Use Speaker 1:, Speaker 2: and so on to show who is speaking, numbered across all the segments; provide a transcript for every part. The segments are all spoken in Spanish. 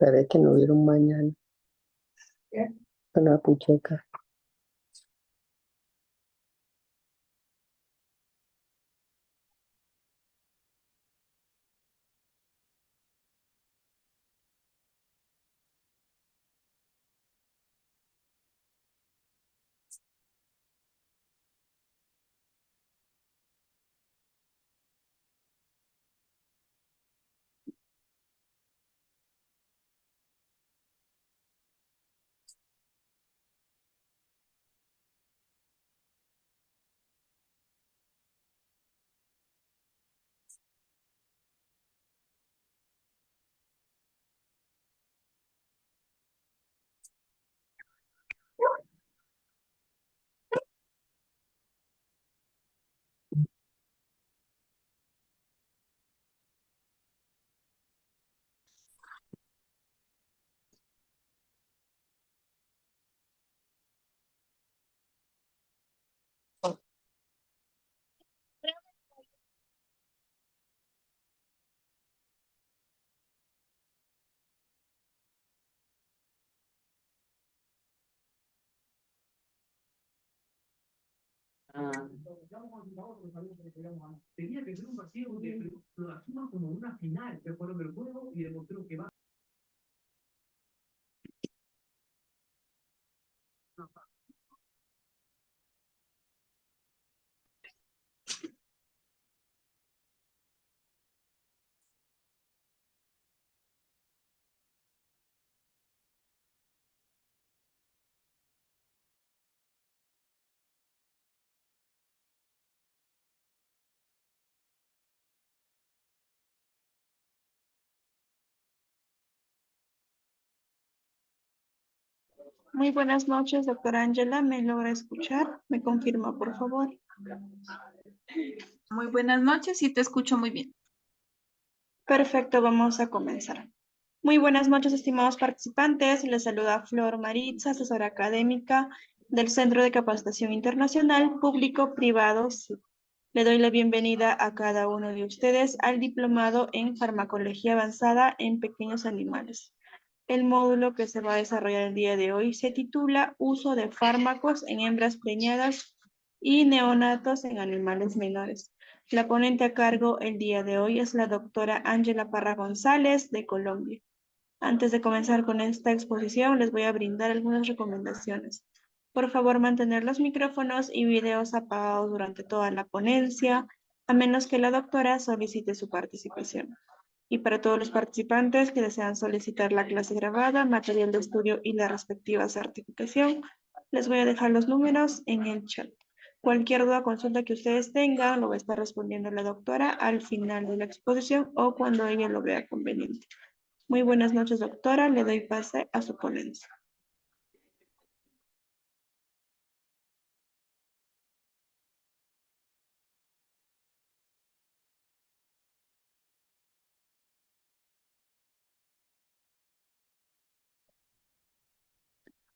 Speaker 1: Pero es que no vieron mañana. Una pucheca.
Speaker 2: Muy buenas noches, doctora Ángela. ¿Me logra escuchar? ¿Me confirma, por favor?
Speaker 3: Muy buenas noches, sí te escucho muy bien.
Speaker 2: Perfecto, vamos a comenzar. Muy buenas noches, estimados participantes. Les saluda Flor Maritza, asesora académica del Centro de Capacitación Internacional Público-Privado SIP. Le doy la bienvenida a cada uno de ustedes al diplomado en farmacología avanzada en pequeños animales. El módulo que se va a desarrollar el día de hoy se titula Uso de fármacos en hembras preñadas y neonatos en animales menores. La ponente a cargo el día de hoy es la doctora Ángela Parra González de Colombia. Antes de comenzar con esta exposición, les voy a brindar algunas recomendaciones. Por favor, mantener los micrófonos y videos apagados durante toda la ponencia, a menos que la doctora solicite su participación. Y para todos los participantes que desean solicitar la clase grabada, material de estudio y la respectiva certificación, les voy a dejar los números en el chat. Cualquier duda o consulta que ustedes tengan, lo va a estar respondiendo la doctora al final de la exposición o cuando ella lo vea conveniente. Muy buenas noches, doctora. Le doy pase a su ponencia.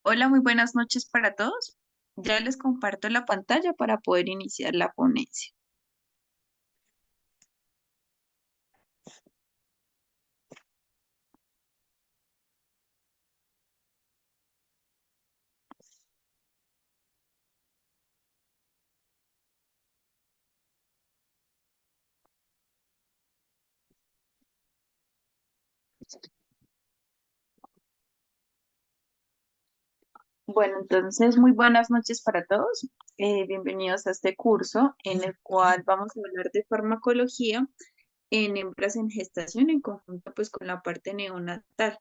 Speaker 3: Hola, muy buenas noches para todos. Ya les comparto la pantalla para poder iniciar la ponencia. Bueno, entonces, muy buenas noches para todos. Bienvenidos a este curso en el cual vamos a hablar de farmacología en hembras en gestación en conjunto pues con la parte neonatal.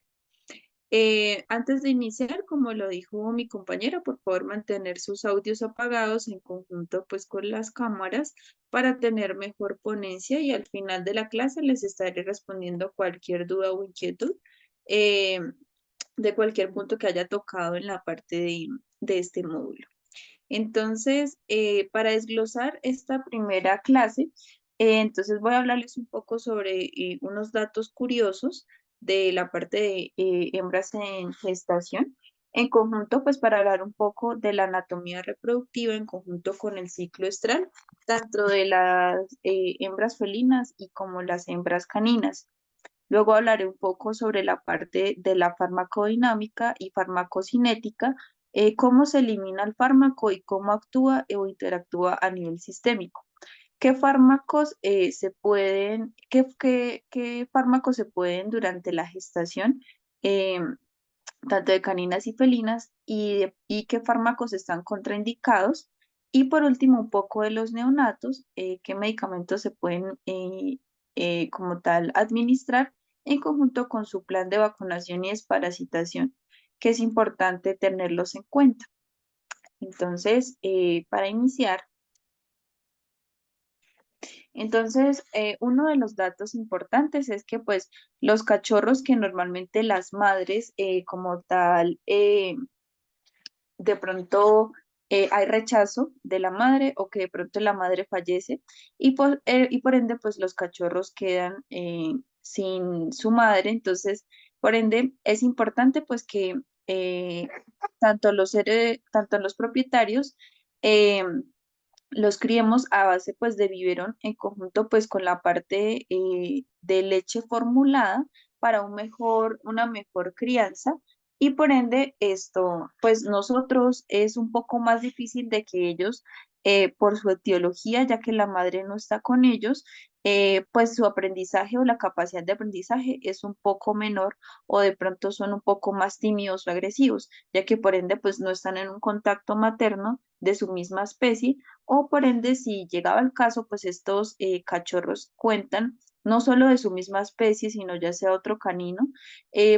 Speaker 3: Antes de iniciar, como lo dijo mi compañera, por favor mantener sus audios apagados en conjunto pues con las cámaras para tener mejor ponencia y al final de la clase les estaré respondiendo cualquier duda o inquietud eh, de cualquier punto que haya tocado en la parte de este módulo. Entonces, para desglosar esta primera clase, entonces voy a hablarles un poco sobre unos datos curiosos de la parte de hembras en gestación, en conjunto, pues para hablar un poco de la anatomía reproductiva en conjunto con el ciclo estral, tanto de las hembras felinas y como las hembras caninas. Luego hablaré un poco sobre la parte de la farmacodinámica y farmacocinética, cómo se elimina el fármaco y cómo actúa o interactúa a nivel sistémico. ¿Qué fármacos qué fármacos se pueden durante la gestación, eh, tanto de caninas y felinas, y qué fármacos están contraindicados? Y por último, un poco de los neonatos, qué medicamentos se pueden como tal administrar en conjunto con su plan de vacunación y desparasitación, que es importante tenerlos en cuenta. Entonces, para iniciar, uno de los datos importantes es que pues los cachorros que normalmente las madres como tal, de pronto hay rechazo de la madre o que de pronto la madre fallece y por ende pues los cachorros quedan sin su madre. Entonces, por ende es importante pues que eh, tanto los propietarios eh, los criemos a base pues de biberón en conjunto pues con la parte de leche formulada para una mejor crianza y por ende esto pues nosotros es un poco más difícil de que ellos por su etiología ya que la madre no está con ellos pues su aprendizaje o la capacidad de aprendizaje es un poco menor o de pronto son un poco más tímidos o agresivos ya que por ende pues no están en un contacto materno de su misma especie o por ende, si llegaba el caso, pues estos cachorros cuentan no solo de su misma especie, sino ya sea otro canino,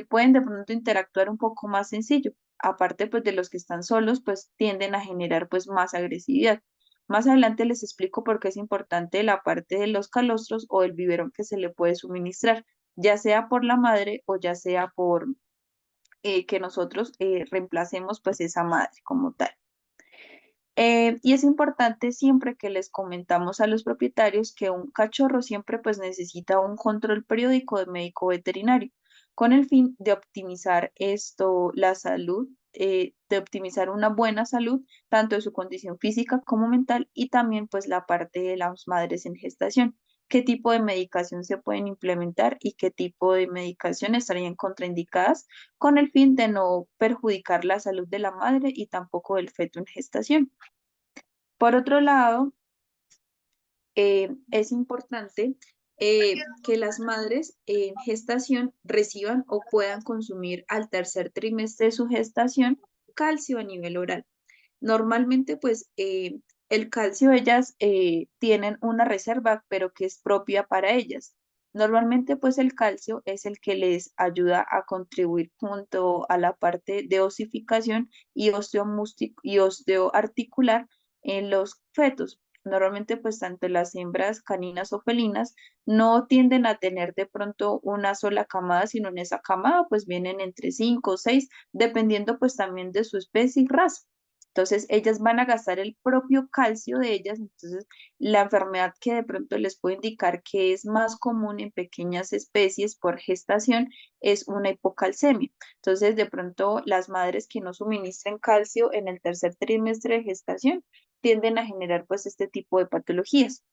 Speaker 3: pueden de pronto interactuar un poco más sencillo. Aparte, pues de los que están solos, pues tienden a generar pues más agresividad. Más adelante les explico por qué es importante la parte de los calostros o el biberón que se le puede suministrar, ya sea por la madre o ya sea por que nosotros reemplacemos pues esa madre como tal. Y es importante siempre que les comentamos a los propietarios que un cachorro siempre pues necesita un control periódico de médico veterinario con el fin de optimizar la salud, de optimizar una buena salud, tanto de su condición física como mental y también pues la parte de las madres en gestación. ¿Qué tipo de medicación se pueden implementar y qué tipo de medicación estarían contraindicadas con el fin de no perjudicar la salud de la madre y tampoco del feto en gestación? Por otro lado, es importante que las madres en gestación reciban o puedan consumir al tercer trimestre de su gestación calcio a nivel oral. Normalmente, pues, el calcio ellas tienen una reserva, pero que es propia para ellas. Normalmente, pues, el calcio es el que les ayuda a contribuir junto a la parte de osificación y osteoarticular en los fetos. Normalmente, pues, tanto las hembras caninas o felinas no tienden a tener de pronto una sola camada, sino en esa camada, pues, vienen entre 5 o 6, dependiendo, pues, también de su especie y raza. Entonces, ellas van a gastar el propio calcio de ellas. Entonces, la enfermedad que de pronto les puede indicar que es más común en pequeñas especies por gestación es una hipocalcemia. Entonces, de pronto, las madres que no suministren calcio en el tercer trimestre de gestación tienden a generar pues este tipo de patologías.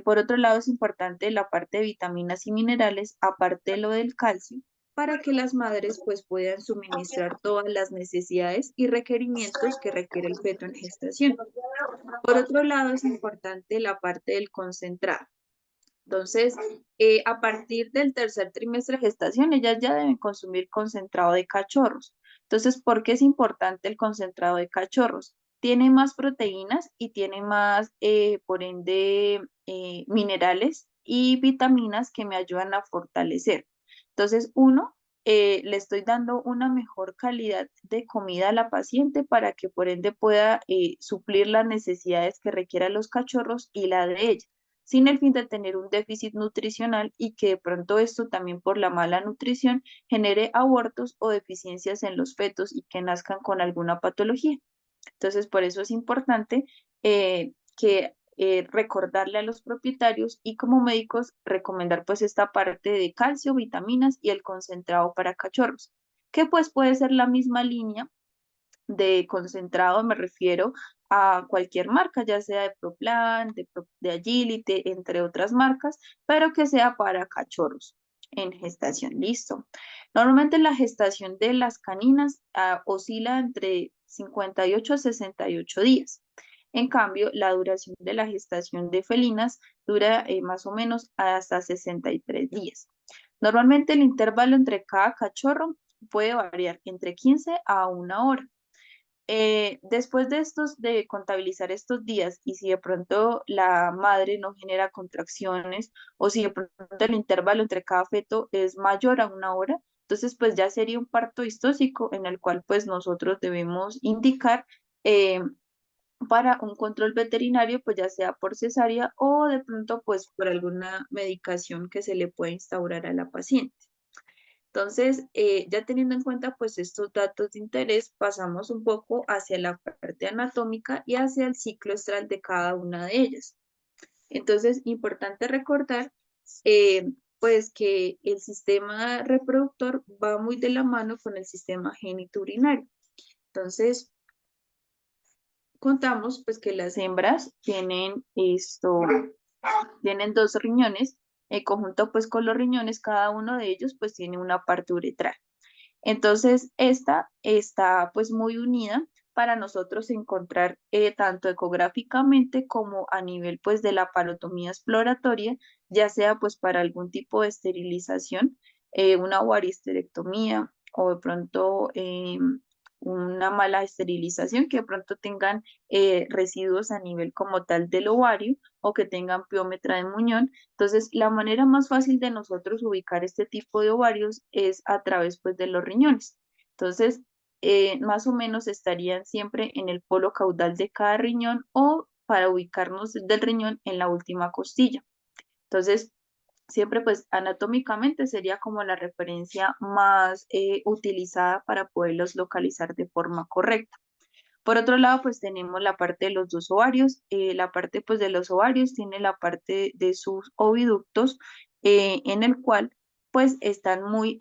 Speaker 3: Por otro lado, es importante la parte de vitaminas y minerales, aparte de lo del calcio, para que las madres pues puedan suministrar todas las necesidades y requerimientos que requiere el feto en gestación. Por otro lado, es importante la parte del concentrado. Entonces, a partir del tercer trimestre de gestación, ellas ya deben consumir concentrado de cachorros. Entonces, ¿por qué es importante el concentrado de cachorros? Tiene más proteínas y tiene más, por ende, minerales y vitaminas que me ayudan a fortalecer. Entonces, uno, le estoy dando una mejor calidad de comida a la paciente para que por ende pueda suplir las necesidades que requieran los cachorros y la de ella, sin el fin de tener un déficit nutricional y que de pronto esto también por la mala nutrición genere abortos o deficiencias en los fetos y que nazcan con alguna patología. Entonces, por eso es importante que recordarle a los propietarios y como médicos recomendar pues esta parte de calcio, vitaminas y el concentrado para cachorros, que pues puede ser la misma línea de concentrado, me refiero a cualquier marca, ya sea de Proplan, de Agility, entre otras marcas, pero que sea para cachorros en gestación. Listo. Normalmente la gestación de las caninas oscila entre 58 a 68 días. En cambio, la duración de la gestación de felinas dura más o menos hasta 63 días. Normalmente el intervalo entre cada cachorro puede variar entre 15 a 1 hora. Después de de contabilizar estos días y si de pronto la madre no genera contracciones o si de pronto el intervalo entre cada feto es mayor a 1 hora, entonces pues ya sería un parto distóxico en el cual pues nosotros debemos indicar eh, para un control veterinario, pues ya sea por cesárea o de pronto pues por alguna medicación que se le puede instaurar a la paciente. Entonces, ya teniendo en cuenta pues estos datos de interés, pasamos un poco hacia la parte anatómica y hacia el ciclo estral de cada una de ellas. Entonces, importante recordar pues que el sistema reproductor va muy de la mano con el sistema genitourinario. Entonces, contamos pues que las hembras tienen 2 riñones, en conjunto pues con los riñones, cada uno de ellos pues tiene una parte uretral. Entonces, esta está pues muy unida para nosotros encontrar tanto ecográficamente como a nivel pues de la palotomía exploratoria, ya sea pues para algún tipo de esterilización, una ovariohisterectomía o de pronto una mala esterilización, que de pronto tengan residuos a nivel como tal del ovario o que tengan piómetra de muñón. Entonces, la manera más fácil de nosotros ubicar este tipo de ovarios es a través pues de los riñones. Entonces, más o menos estarían siempre en el polo caudal de cada riñón o para ubicarnos del riñón en la última costilla. Entonces, siempre pues anatómicamente sería como la referencia más utilizada para poderlos localizar de forma correcta. Por otro lado, pues tenemos la parte de los 2 ovarios. La parte pues de los ovarios tiene la parte de sus oviductos en el cual pues están muy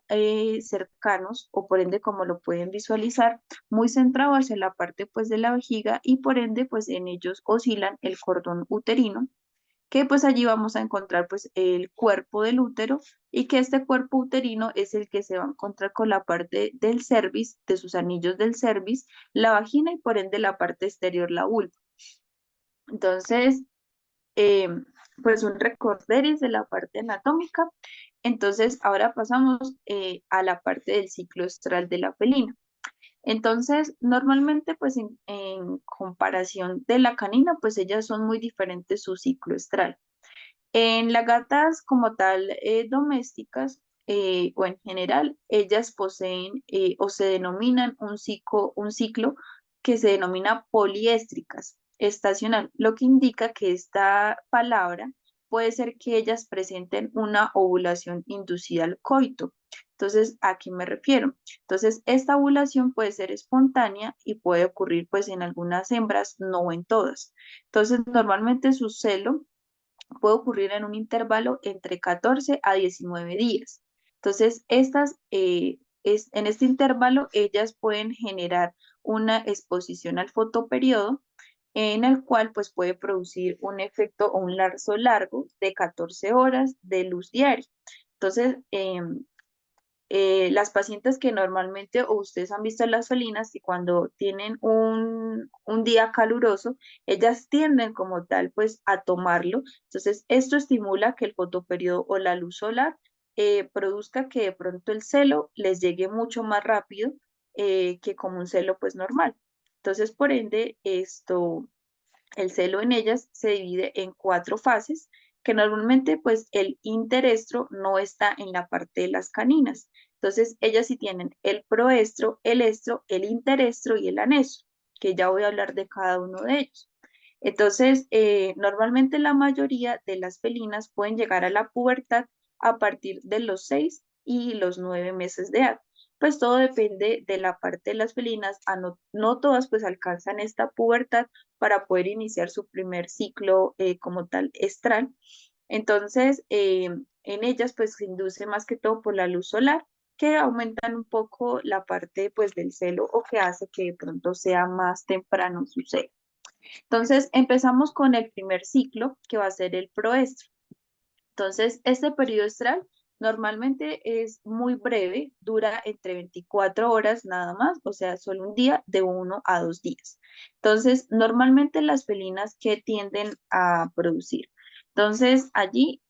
Speaker 3: cercanos o por ende como lo pueden visualizar, muy centrados hacia la parte pues de la vejiga y por ende pues en ellos oscilan el cordón uterino, que pues allí vamos a encontrar pues el cuerpo del útero y que este cuerpo uterino es el que se va a encontrar con la parte del cervix, de sus anillos del cervix, la vagina y por ende la parte exterior, la vulva. Entonces, eh, pues un recorderis de la parte anatómica. Entonces, ahora pasamos a la parte del ciclo estral de la felina. Entonces, normalmente, pues en comparación de la canina, pues ellas son muy diferentes su ciclo estral. En las gatas como tal domésticas o en general, ellas poseen o se denominan un ciclo que se denomina poliéstricas, estacional, lo que indica que esta palabra puede ser que ellas presenten una ovulación inducida al coito. Entonces, ¿a qué me refiero? Entonces, esta ovulación puede ser espontánea y puede ocurrir pues en algunas hembras, no en todas. Entonces, normalmente su celo puede ocurrir en un intervalo entre 14 a 19 días. Entonces, en este intervalo, ellas pueden generar una exposición al fotoperiodo en el cual pues puede producir un efecto o un lapso largo de 14 horas de luz diaria. Entonces, las pacientes que normalmente, o ustedes han visto las felinas, que cuando tienen un día caluroso, ellas tienden como tal pues a tomarlo. Entonces, esto estimula que el fotoperiodo o la luz solar produzca que de pronto el celo les llegue mucho más rápido que como un celo pues normal. Entonces, por ende, el celo en ellas se divide en 4 fases, que normalmente pues el interestro no está en la parte de las caninas. Entonces, ellas sí tienen el proestro, el estro, el interestro y el anestro, que ya voy a hablar de cada uno de ellos. Entonces, normalmente la mayoría de las felinas pueden llegar a la pubertad a partir de los 6 y los 9 meses de edad. Pues todo depende de la parte de las felinas, no todas pues alcanzan esta pubertad para poder iniciar su primer ciclo como tal estral. Entonces, en ellas pues se induce más que todo por la luz solar, que aumentan un poco la parte pues del celo o que hace que de pronto sea más temprano su celo. Entonces, empezamos con el primer ciclo, que va a ser el proestro. Entonces, este periodo estral normalmente es muy breve, dura entre 24 horas nada más, o sea, solo un día de 1 a 2 días. Entonces, normalmente las felinas que tienden a producir. Entonces, allí,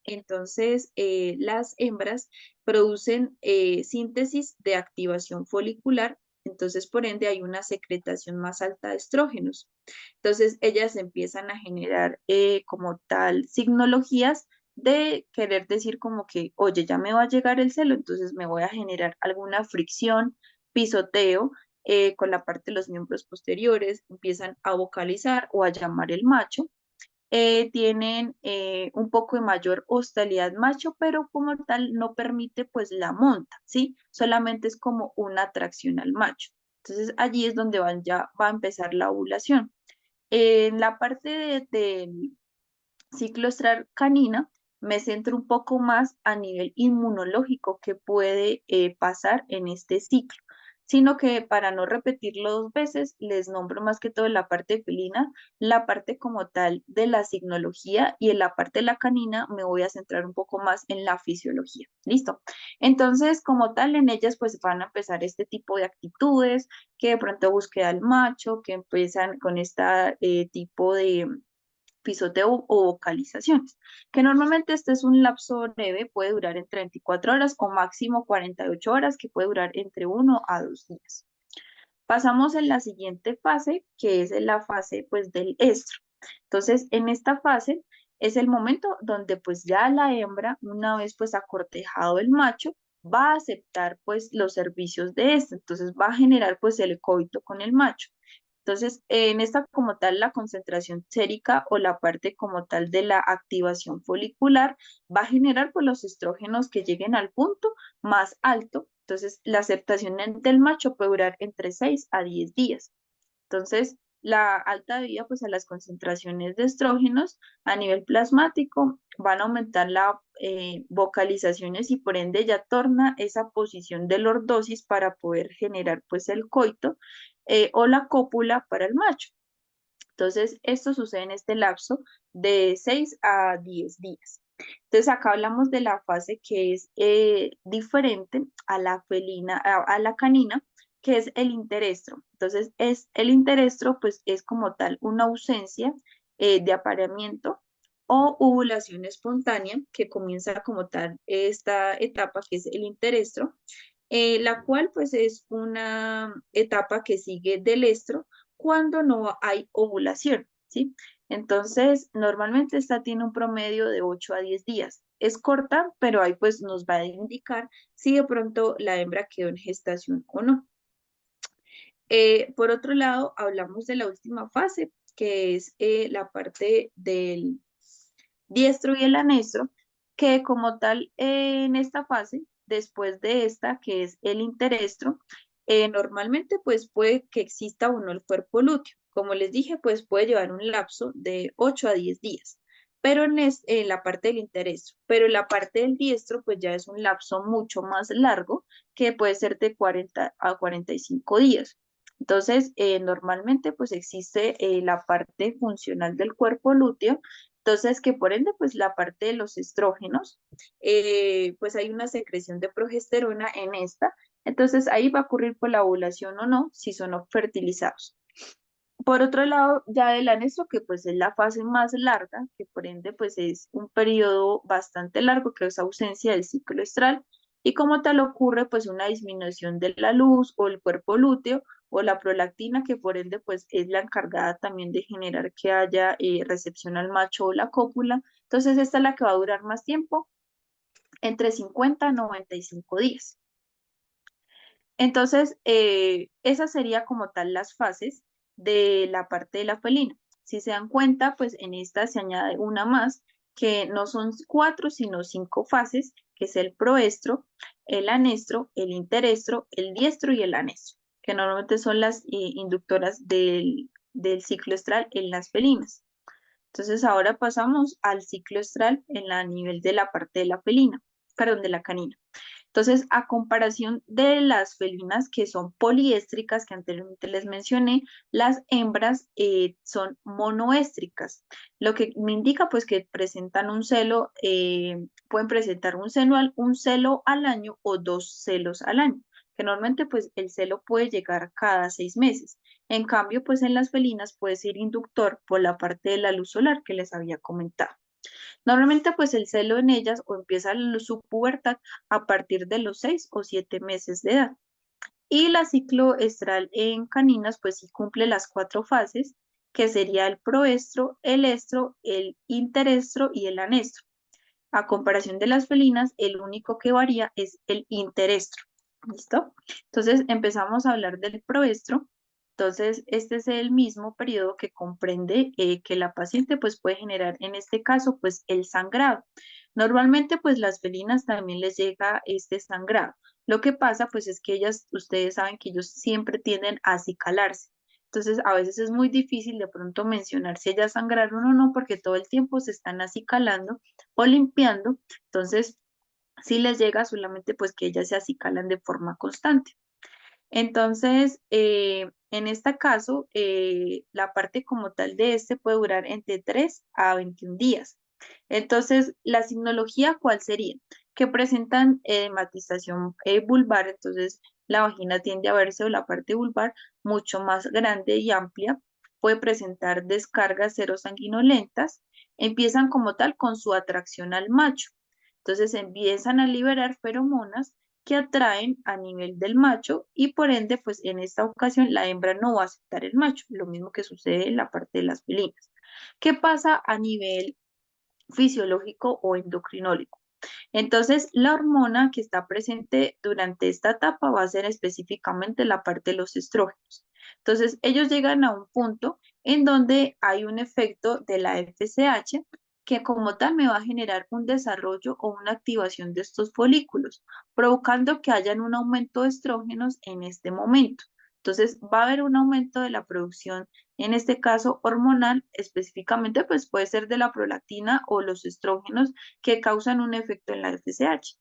Speaker 3: las hembras producen síntesis de activación folicular, entonces, por ende, hay una secretación más alta de estrógenos. Entonces, ellas empiezan a generar como tal signologías de querer decir como que, oye, ya me va a llegar el celo, entonces me voy a generar alguna fricción, pisoteo con la parte de los miembros posteriores, empiezan a vocalizar o a llamar el macho. Tienen un poco de mayor hostilidad macho, pero como tal no permite pues la monta, ¿sí? Solamente es como una atracción al macho. Entonces allí es donde ya va a empezar la ovulación. En la parte del ciclo estral canina, me centro un poco más a nivel inmunológico que puede pasar en este ciclo, sino que para no repetirlo dos veces, les nombro más que todo en la parte felina, la parte como tal de la signología y en la parte de la canina me voy a centrar un poco más en la fisiología. ¿Listo? Entonces, como tal, en ellas pues van a empezar este tipo de actitudes, que de pronto búsqueda al macho, que empiezan con este tipo de pisoteo o vocalizaciones, que normalmente este es un lapso breve, puede durar entre 24 horas o máximo 48 horas, que puede durar entre 1 a 2 días. Pasamos en la siguiente fase, que es en la fase pues del estro. Entonces, en esta fase es el momento donde pues ya la hembra, una vez pues acortejado el macho, va a aceptar pues los servicios de este, entonces va a generar pues el coito con el macho. Entonces, en esta como tal, la concentración sérica o la parte como tal de la activación folicular va a generar pues los estrógenos que lleguen al punto más alto. Entonces, la aceptación del macho puede durar entre 6 a 10 días. Entonces, la alta debida pues a las concentraciones de estrógenos a nivel plasmático van a aumentar las vocalizaciones y por ende ya torna esa posición de lordosis para poder generar pues el coito o la cópula para el macho. Entonces, esto sucede en este lapso de 6 a 10 días. Entonces, acá hablamos de la fase que es diferente a la felina, a la canina, que es el interestro. Entonces, el interestro, pues, es como tal una ausencia de apareamiento o ovulación espontánea, que comienza como tal esta etapa que es el interestro, la cual, pues, es una etapa que sigue del estro cuando no hay ovulación, ¿sí? Entonces, normalmente esta tiene un promedio de 8 a 10 días. Es corta, pero ahí pues nos va a indicar si de pronto la hembra quedó en gestación o no. Por otro lado, hablamos de la última fase, que es la parte del diestro y el anestro, que como tal en esta fase, después de esta, que es el interestro, normalmente pues puede que exista o no el cuerpo lúteo. Como les dije, pues puede llevar un lapso de 8 a 10 días, pero en la parte del interestro, pero en la parte del diestro pues ya es un lapso mucho más largo, que puede ser de 40 a 45 días. Entonces, normalmente pues existe la parte funcional del cuerpo lúteo, entonces que por ende pues la parte de los estrógenos, pues hay una secreción de progesterona en esta, entonces ahí va a ocurrir por la ovulación o no, si son no fertilizados. Por otro lado, ya del anestro, que pues es la fase más larga, que por ende pues es un periodo bastante largo, que es ausencia del ciclo estral, y como tal ocurre pues una disminución de la luz o el cuerpo lúteo o la prolactina, que por ende pues es la encargada también de generar que haya recepción al macho o la cópula. Entonces esta es la que va a durar más tiempo, entre 50 a 95 días. Entonces, esas serían como tal las fases de la parte de la felina. Si se dan cuenta, pues en esta se añade una más, que no son 4, sino 5 fases, que es el proestro, el anestro, el interestro, el diestro y el anestro, que normalmente son las inductoras del ciclo estral en las felinas. Entonces ahora pasamos al ciclo estral en la nivel de la parte de la felina, perdón, de la canina. Entonces, a comparación de las felinas que son poliéstricas, que anteriormente les mencioné, las hembras son monoéstricas, lo que me indica pues que presentan un celo, pueden presentar un celo al año o 2 celos al año, que normalmente pues el celo puede llegar cada 6 meses. En cambio, pues en las felinas puede ser inductor por la parte de la luz solar que les había comentado. Normalmente pues el celo en ellas o empieza su pubertad a partir de los 6 o 7 meses de edad. Y la ciclo estral en caninas pues sí cumple las 4 fases, que sería el proestro, el estro, el interestro y el anestro. A comparación de las felinas, el único que varía es el interestro. ¿Listo? Entonces empezamos a hablar del proestro. Entonces, este es el mismo periodo que comprende que la paciente pues puede generar en este caso pues el sangrado. Normalmente pues las felinas también les llega este sangrado. Lo que pasa pues es que ellas, ustedes saben que ellos siempre tienden a acicalarse. Entonces, a veces es muy difícil de pronto mencionar si ellas sangraron o no, porque todo el tiempo se están acicalando o limpiando. Entonces, si les llega solamente pues que ellas se acicalan de forma constante. Entonces, en este caso, la parte como tal de este puede durar entre 3 a 21 días. Entonces, la signología, ¿cuál sería? Que presentan hematización vulvar, entonces la vagina tiende a verse o la parte vulvar mucho más grande y amplia, puede presentar descargas serosanguinolentas, empiezan como tal con su atracción al macho. Entonces empiezan a liberar feromonas que atraen a nivel del macho y por ende, pues en esta ocasión la hembra no va a aceptar el macho, lo mismo que sucede en la parte de las felinas. ¿Qué pasa a nivel fisiológico o endocrinológico? Entonces, la hormona que está presente durante esta etapa va a ser específicamente la parte de los estrógenos. Entonces, ellos llegan a un punto en donde hay un efecto de la FSH que como tal me va a generar un desarrollo o una activación de estos folículos, provocando que hayan un aumento de estrógenos en este momento. Entonces, va a haber un aumento de la producción, en este caso hormonal, específicamente, pues puede ser de la prolactina o los estrógenos que causan un efecto en la FSH.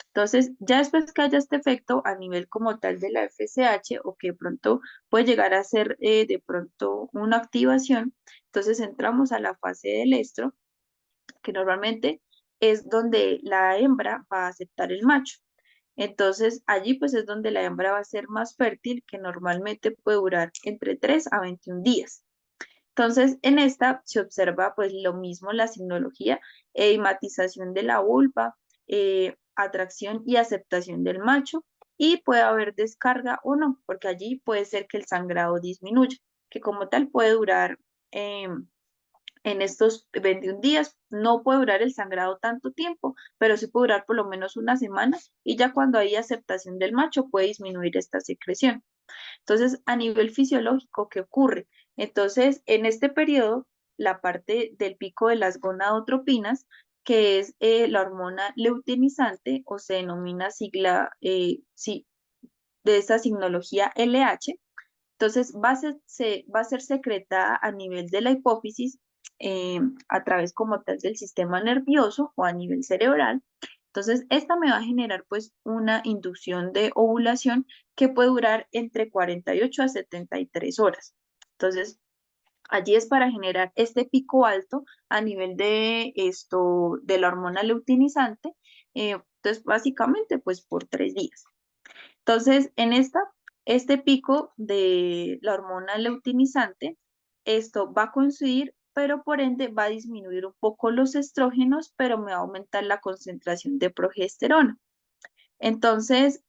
Speaker 3: Entonces, ya después que haya este efecto a nivel como tal de la FSH o que de pronto puede llegar a ser de pronto una activación, entonces entramos a la fase del estro, que normalmente es donde la hembra va a aceptar el macho. Entonces, allí pues es donde la hembra va a ser más fértil, que normalmente puede durar entre 3 a 21 días. Entonces, en esta se observa pues lo mismo la signología, hematización de la vulva, atracción y aceptación del macho, y puede haber descarga o no, porque allí puede ser que el sangrado disminuya, que como tal puede durar en estos 21 días. No puede durar el sangrado tanto tiempo, pero sí puede durar por lo menos una semana, y ya cuando hay aceptación del macho puede disminuir esta secreción. Entonces, a nivel fisiológico, ¿qué ocurre? Entonces, en este periodo, la parte del pico de las gonadotropinas, que es la hormona luteinizante, o se denomina sigla, sí, de esta signología LH, entonces va a ser secretada a nivel de la hipófisis, a través como tal del sistema nervioso o a nivel cerebral. Entonces, esta me va a generar pues una inducción de ovulación que puede durar entre 48 a 73 horas. Entonces, allí es para generar este pico alto a nivel de esto, de la hormona luteinizante. Entonces, básicamente pues por 3 días. Entonces, este pico de la hormona luteinizante, esto va a coincidir, pero por ende va a disminuir un poco los estrógenos, pero me va a aumentar la concentración de progesterona. Entonces,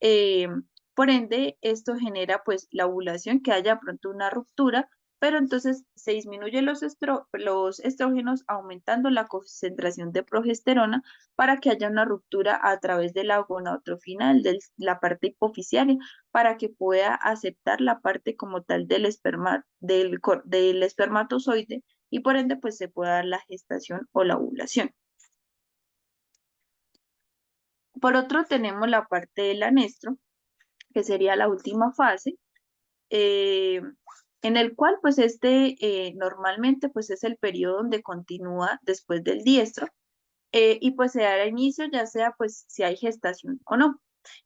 Speaker 3: por ende, esto genera pues la ovulación, que haya pronto una ruptura pero entonces se disminuyen los estrógenos aumentando la concentración de progesterona para que haya una ruptura a través de la gonadotrofina, de la parte hipoficiaria, para que pueda aceptar la parte como tal del espermatozoide y por ende pues se pueda dar la gestación o la ovulación. Por otro tenemos la parte del anestro, que sería la última fase, eh, en el cual pues normalmente pues es el periodo donde continúa después del diestro y pues se dará inicio ya sea pues si hay gestación o no.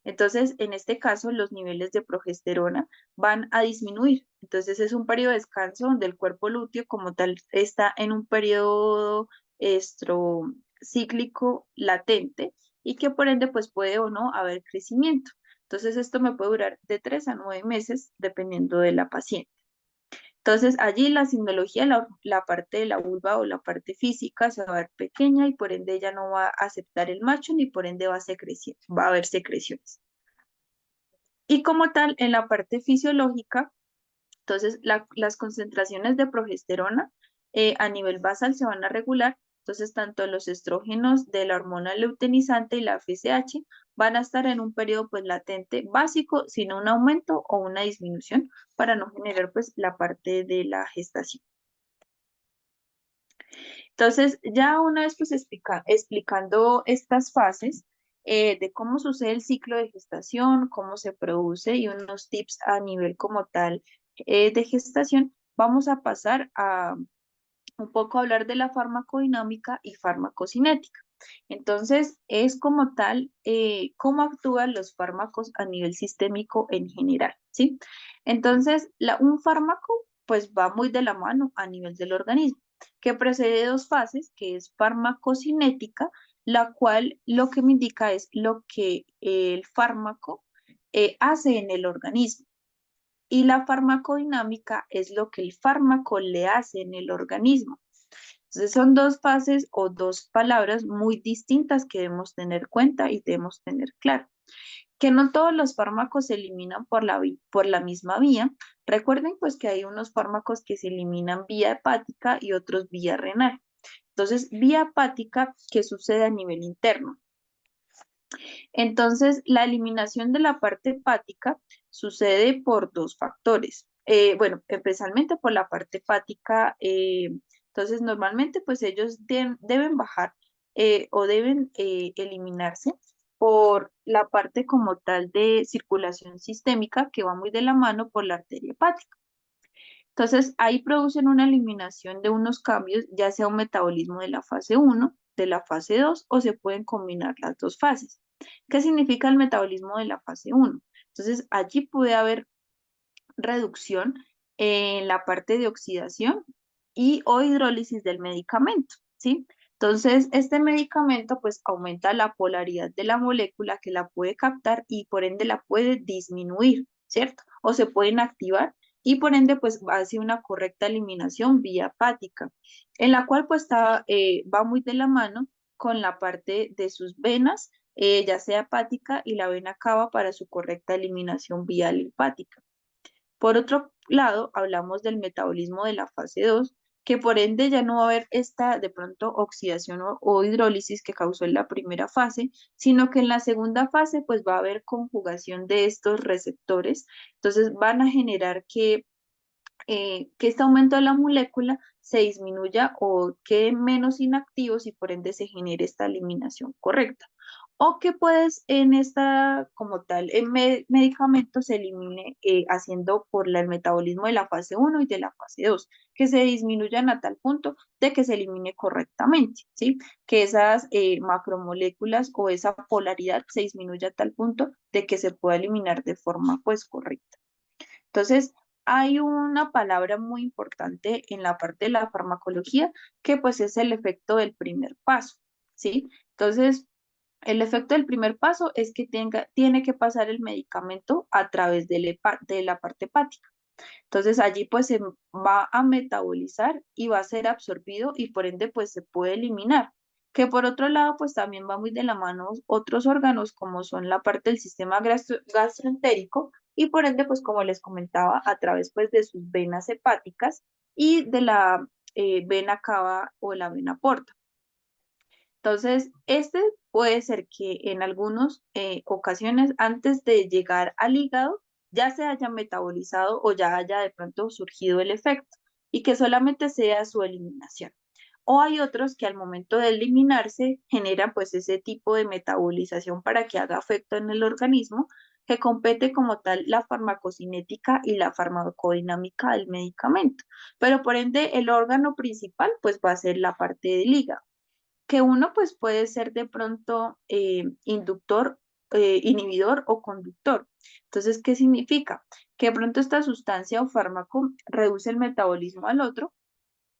Speaker 3: Entonces, en este caso, los niveles de progesterona van a disminuir. Entonces, es un periodo de descanso donde el cuerpo lúteo como tal está en un periodo estrocíclico latente y que por ende pues puede o no haber crecimiento. Entonces, esto me puede durar de 3 a 9 meses dependiendo de la paciente. Entonces, allí la sindología, la parte de la vulva o la parte física se va a ver pequeña y por ende ella no va a aceptar el macho ni por ende va a haber secreciones. Y como tal, en la parte fisiológica, entonces las concentraciones de progesterona a nivel basal se van a regular. Entonces, tanto los estrógenos de la hormona luteinizante y la FSH van a estar en un periodo pues latente básico, sin un aumento o una disminución para no generar pues la parte de la gestación. Entonces, ya una vez pues explicando estas fases de cómo sucede el ciclo de gestación, cómo se produce y unos tips a nivel como tal de gestación, vamos a pasar a un poco hablar de la farmacodinámica y farmacocinética. Entonces, es como tal cómo actúan los fármacos a nivel sistémico en general, ¿sí? Entonces, un fármaco pues va muy de la mano a nivel del organismo, que precede dos fases, que es farmacocinética, la cual lo que me indica es lo que el fármaco hace en el organismo. Y la farmacodinámica es lo que el fármaco le hace en el organismo. Entonces son dos fases o dos palabras muy distintas que debemos tener cuenta y debemos tener claro. Que no todos los fármacos se eliminan por la misma vía. Recuerden pues que hay unos fármacos que se eliminan vía hepática y otros vía renal. Entonces, vía hepática, ¿qué sucede a nivel interno? Entonces, la eliminación de la parte hepática sucede por dos factores. Bueno, especialmente por la parte hepática. Entonces, normalmente, pues ellos deben bajar o deben eliminarse por la parte como tal de circulación sistémica que va muy de la mano por la arteria hepática. Entonces, ahí producen una eliminación de unos cambios, ya sea un metabolismo de la fase 1, de la fase 2, o se pueden combinar las dos fases. ¿Qué significa el metabolismo de la fase 1? Entonces, allí puede haber reducción en la parte de oxidación y o hidrólisis del medicamento, ¿sí? Entonces, este medicamento pues aumenta la polaridad de la molécula que la puede captar y por ende la puede disminuir, ¿cierto? O se pueden activar y por ende pues hace una correcta eliminación vía hepática, en la cual pues va muy de la mano con la parte de sus venas, ya sea hepática y la vena cava para su correcta eliminación vía linfática. Por otro lado, hablamos del metabolismo de la fase 2, que por ende ya no va a haber esta de pronto oxidación o hidrólisis que causó en la primera fase, sino que en la segunda fase pues va a haber conjugación de estos receptores. Entonces van a generar que este aumento de la molécula se disminuya o quede menos inactivos y por ende se genere esta eliminación correcta. O que puedes en esta, como tal, en medicamento se elimine haciendo por el metabolismo de la fase 1 y de la fase 2, que se disminuyan a tal punto de que se elimine correctamente, ¿sí? Que esas macromoléculas o esa polaridad se disminuya a tal punto de que se pueda eliminar de forma pues correcta. Entonces, hay una palabra muy importante en la parte de la farmacología que pues es el efecto del primer paso, ¿sí? Entonces, el efecto del primer paso es que tiene que pasar el medicamento a través de la parte hepática. Entonces, allí pues se va a metabolizar y va a ser absorbido y por ende pues se puede eliminar. Que por otro lado pues también va muy de la mano otros órganos como son la parte del sistema gastroentérico y por ende, pues como les comentaba, a través pues de sus venas hepáticas y de la vena cava o la vena porta. Entonces, este puede ser que en algunas ocasiones antes de llegar al hígado ya se haya metabolizado o ya haya de pronto surgido el efecto y que solamente sea su eliminación. O hay otros que al momento de eliminarse generan pues ese tipo de metabolización para que haga efecto en el organismo que compete como tal la farmacocinética y la farmacodinámica del medicamento. Pero por ende el órgano principal pues va a ser la parte del hígado que uno pues puede ser de pronto inductor, inhibidor o conductor. Entonces, ¿qué significa? Que de pronto esta sustancia o fármaco reduce el metabolismo al otro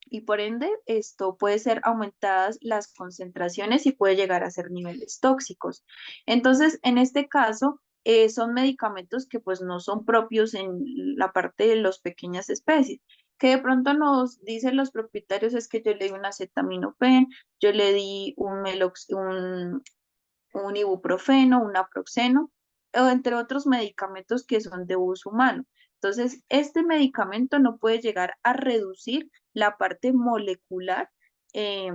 Speaker 3: y por ende esto puede ser aumentadas las concentraciones y puede llegar a ser niveles tóxicos. Entonces, en este caso, son medicamentos que pues no son propios en la parte de las pequeñas especies, que de pronto nos dicen los propietarios es que yo le di un acetaminofén, yo le di un ibuprofeno, un naproxeno, o entre otros medicamentos que son de uso humano. Entonces, este medicamento no puede llegar a reducir la parte molecular, eh,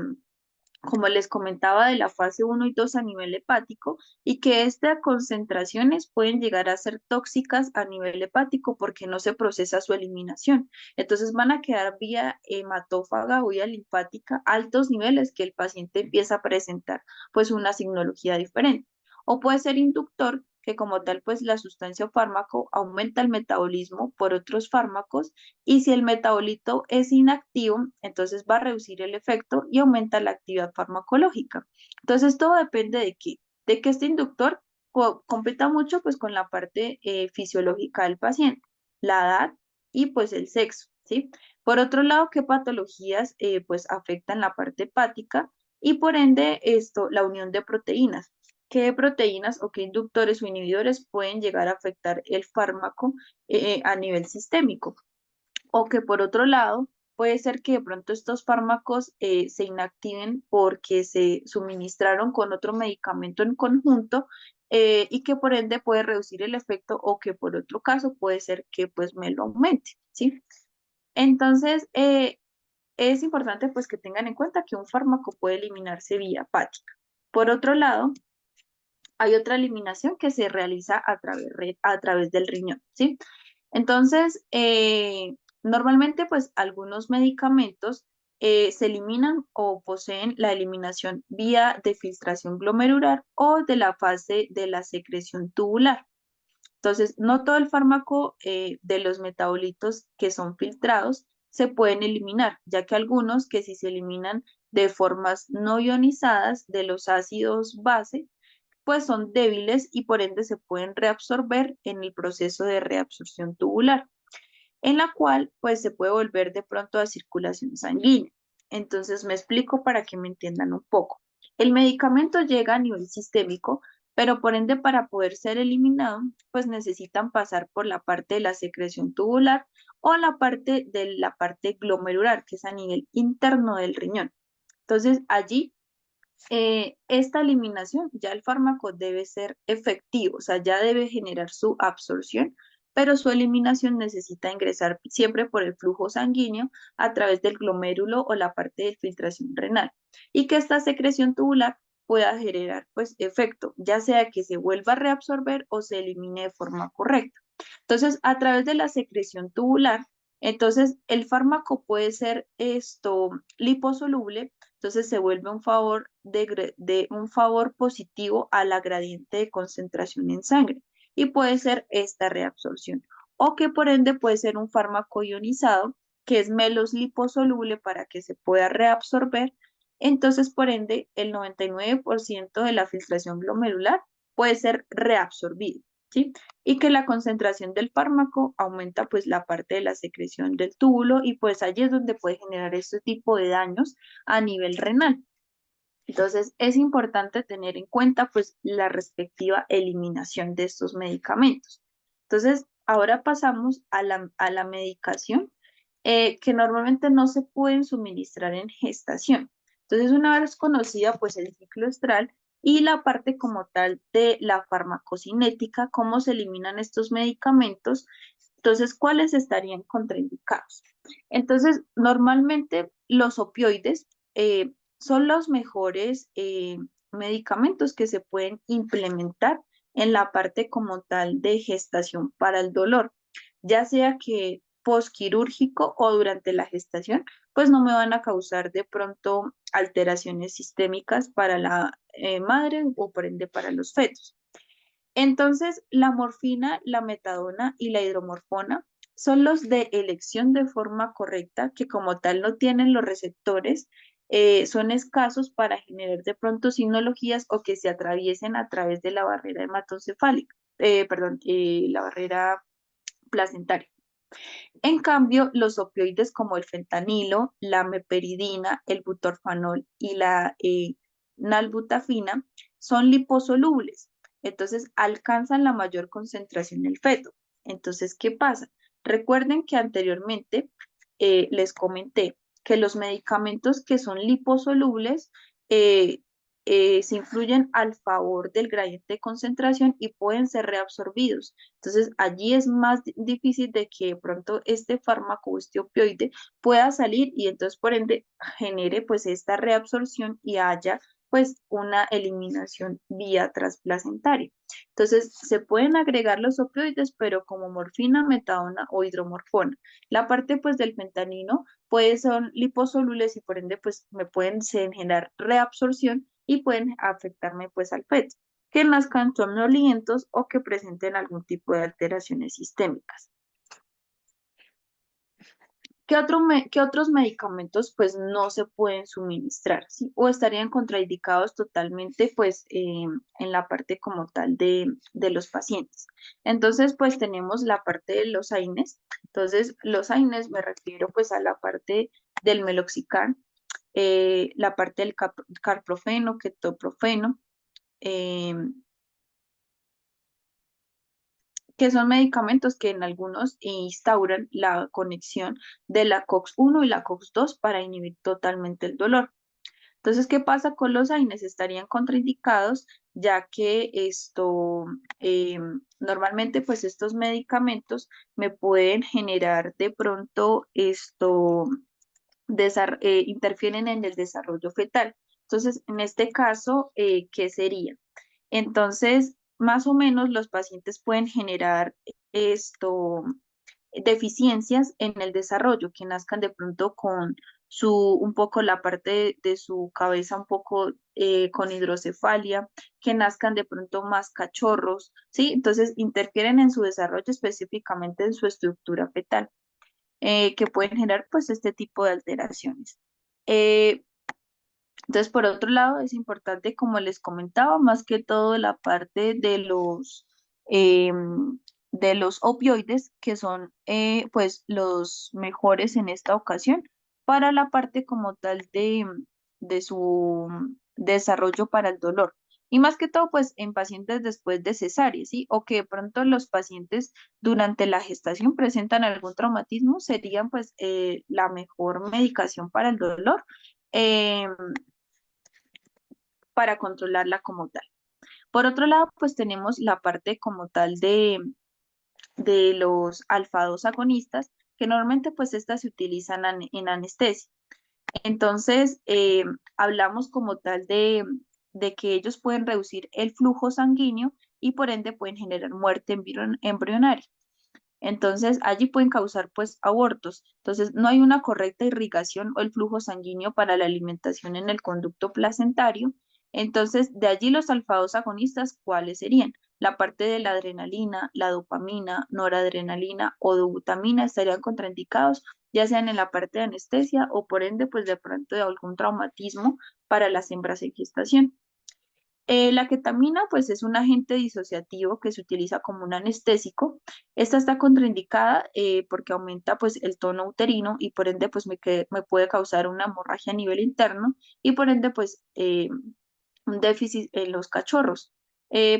Speaker 3: como les comentaba, de la fase 1 y 2 a nivel hepático, y que estas concentraciones pueden llegar a ser tóxicas a nivel hepático porque no se procesa su eliminación. Entonces van a quedar vía hematófaga o vía linfática altos niveles que el paciente empieza a presentar pues una signología diferente. O puede ser inductor, que como tal pues la sustancia o fármaco aumenta el metabolismo por otros fármacos y si el metabolito es inactivo, entonces va a reducir el efecto y aumenta la actividad farmacológica. Entonces todo depende de que este inductor competa mucho pues con la parte fisiológica del paciente, la edad y pues el sexo, ¿sí? Por otro lado, ¿qué patologías pues afectan la parte hepática? Y por ende esto, la unión de proteínas. ¿Qué proteínas o qué inductores o inhibidores pueden llegar a afectar el fármaco a nivel sistémico? O que por otro lado, puede ser que de pronto estos fármacos se inactiven porque se suministraron con otro medicamento en conjunto y que por ende puede reducir el efecto o que por otro caso puede ser que pues me lo aumente, ¿sí? Entonces, es importante pues que tengan en cuenta que un fármaco puede eliminarse vía hepática. Por otro lado, hay otra eliminación que se realiza a través del riñón, ¿sí? Entonces, normalmente, pues algunos medicamentos se eliminan o poseen la eliminación vía de filtración glomerular o de la fase de la secreción tubular. Entonces, no todo el fármaco de los metabolitos que son filtrados se pueden eliminar, ya que algunos que si se eliminan de formas no ionizadas de los ácidos base, pues son débiles y por ende se pueden reabsorber en el proceso de reabsorción tubular, en la cual pues se puede volver de pronto a circulación sanguínea. Entonces me explico para que me entiendan un poco. El medicamento llega a nivel sistémico, pero por ende para poder ser eliminado, pues necesitan pasar por la parte de la secreción tubular o la parte de la parte glomerular, que es a nivel interno del riñón. Entonces allí esta eliminación, ya el fármaco debe ser efectivo, o sea, ya debe generar su absorción, pero su eliminación necesita ingresar siempre por el flujo sanguíneo a través del glomérulo o la parte de filtración renal y que esta secreción tubular pueda generar pues efecto, ya sea que se vuelva a reabsorber o se elimine de forma correcta. Entonces, a través de la secreción tubular, entonces el fármaco puede ser esto liposoluble, entonces se vuelve un favor de un favor positivo a la gradiente de concentración en sangre y puede ser esta reabsorción. O que por ende puede ser un fármaco ionizado que es menos liposoluble para que se pueda reabsorber. Entonces, por ende, el 99% de la filtración glomerular puede ser reabsorbido, ¿sí? Y que la concentración del fármaco aumenta pues la parte de la secreción del túbulo y pues allí es donde puede generar este tipo de daños a nivel renal. Entonces es importante tener en cuenta pues la respectiva eliminación de estos medicamentos. Entonces ahora pasamos a la medicación que normalmente no se pueden suministrar en gestación. Entonces una vez conocida pues el ciclo estral, y la parte como tal de la farmacocinética, cómo se eliminan estos medicamentos. Entonces, ¿cuáles estarían contraindicados? Entonces, normalmente los opioides son los mejores medicamentos que se pueden implementar en la parte como tal de gestación para el dolor, ya sea que postquirúrgico o durante la gestación, pues no me van a causar de pronto alteraciones sistémicas para la madre o por ende para los fetos. Entonces, la morfina, la metadona y la hidromorfona son los de elección de forma correcta, que como tal no tienen los receptores, son escasos para generar de pronto sinologías o que se atraviesen a través de la barrera hematocefálica, la barrera placentaria. En cambio, los opioides como el fentanilo, la meperidina, el butorfanol y la nalbutafina son liposolubles. Entonces, alcanzan la mayor concentración en el feto. Entonces, ¿qué pasa? Recuerden que anteriormente les comenté que los medicamentos que son liposolubles eh, se influyen al favor del gradiente de concentración y pueden ser reabsorbidos. Entonces, allí es más difícil de que de pronto este fármaco o este opioide pueda salir y entonces por ende genere pues esta reabsorción y haya pues una eliminación vía transplacentaria. Entonces, se pueden agregar los opioides, pero como morfina, metadona o hidromorfona. La parte pues del fentanilo pues son liposolubles y por ende pues me pueden generar reabsorción y pueden afectarme pues al feto, que nazcan somnolientos o que presenten algún tipo de alteraciones sistémicas. ¿Qué otros medicamentos pues no se pueden suministrar, ¿sí? O estarían contraindicados totalmente pues en la parte como tal de los pacientes? Entonces pues tenemos la parte de los AINES. Entonces los AINES me refiero pues a la parte del meloxicam, la parte del carprofeno, ketoprofeno, eh, que son medicamentos que en algunos instauran la conexión de la COX-1 y la COX-2 para inhibir totalmente el dolor. Entonces, ¿qué pasa con los AINES? Estarían contraindicados ya que eh, normalmente pues estos medicamentos me pueden generar de pronto interfieren en el desarrollo fetal. Entonces, en este caso, ¿qué sería? Entonces, más o menos los pacientes pueden generar deficiencias en el desarrollo, que nazcan de pronto con un poco la parte de su cabeza un poco con hidrocefalia, que nazcan de pronto más cachorros, ¿sí? Entonces interfieren en su desarrollo, específicamente en su estructura fetal, que pueden generar pues este tipo de alteraciones. Eh, entonces, por otro lado, es importante, como les comentaba, más que todo la parte de los opioides, que son pues los mejores en esta ocasión, para la parte como tal de su desarrollo para el dolor. Y más que todo, pues en pacientes después de cesárea, ¿sí? O que de pronto los pacientes durante la gestación presentan algún traumatismo, serían pues la mejor medicación para el dolor. em, para controlarla como tal. Por otro lado, pues tenemos la parte como tal de los alfa-2 agonistas, que normalmente pues estas se utilizan en anestesia. Entonces, hablamos como tal de que ellos pueden reducir el flujo sanguíneo y por ende pueden generar muerte embrionaria. Entonces, allí pueden causar pues abortos. Entonces, no hay una correcta irrigación o el flujo sanguíneo para la alimentación en el conducto placentario. Entonces, de allí los alfa-2 agonistas, ¿cuáles serían? La parte de la adrenalina, la dopamina, noradrenalina o dobutamina estarían contraindicados, ya sean en la parte de anestesia o por ende, pues de pronto de algún traumatismo para las hembras en gestación. La ketamina, pues, es un agente disociativo que se utiliza como un anestésico. Esta está contraindicada porque aumenta, pues, el tono uterino y por ende, pues, me puede causar una hemorragia a nivel interno y por ende, pues, un déficit en los cachorros,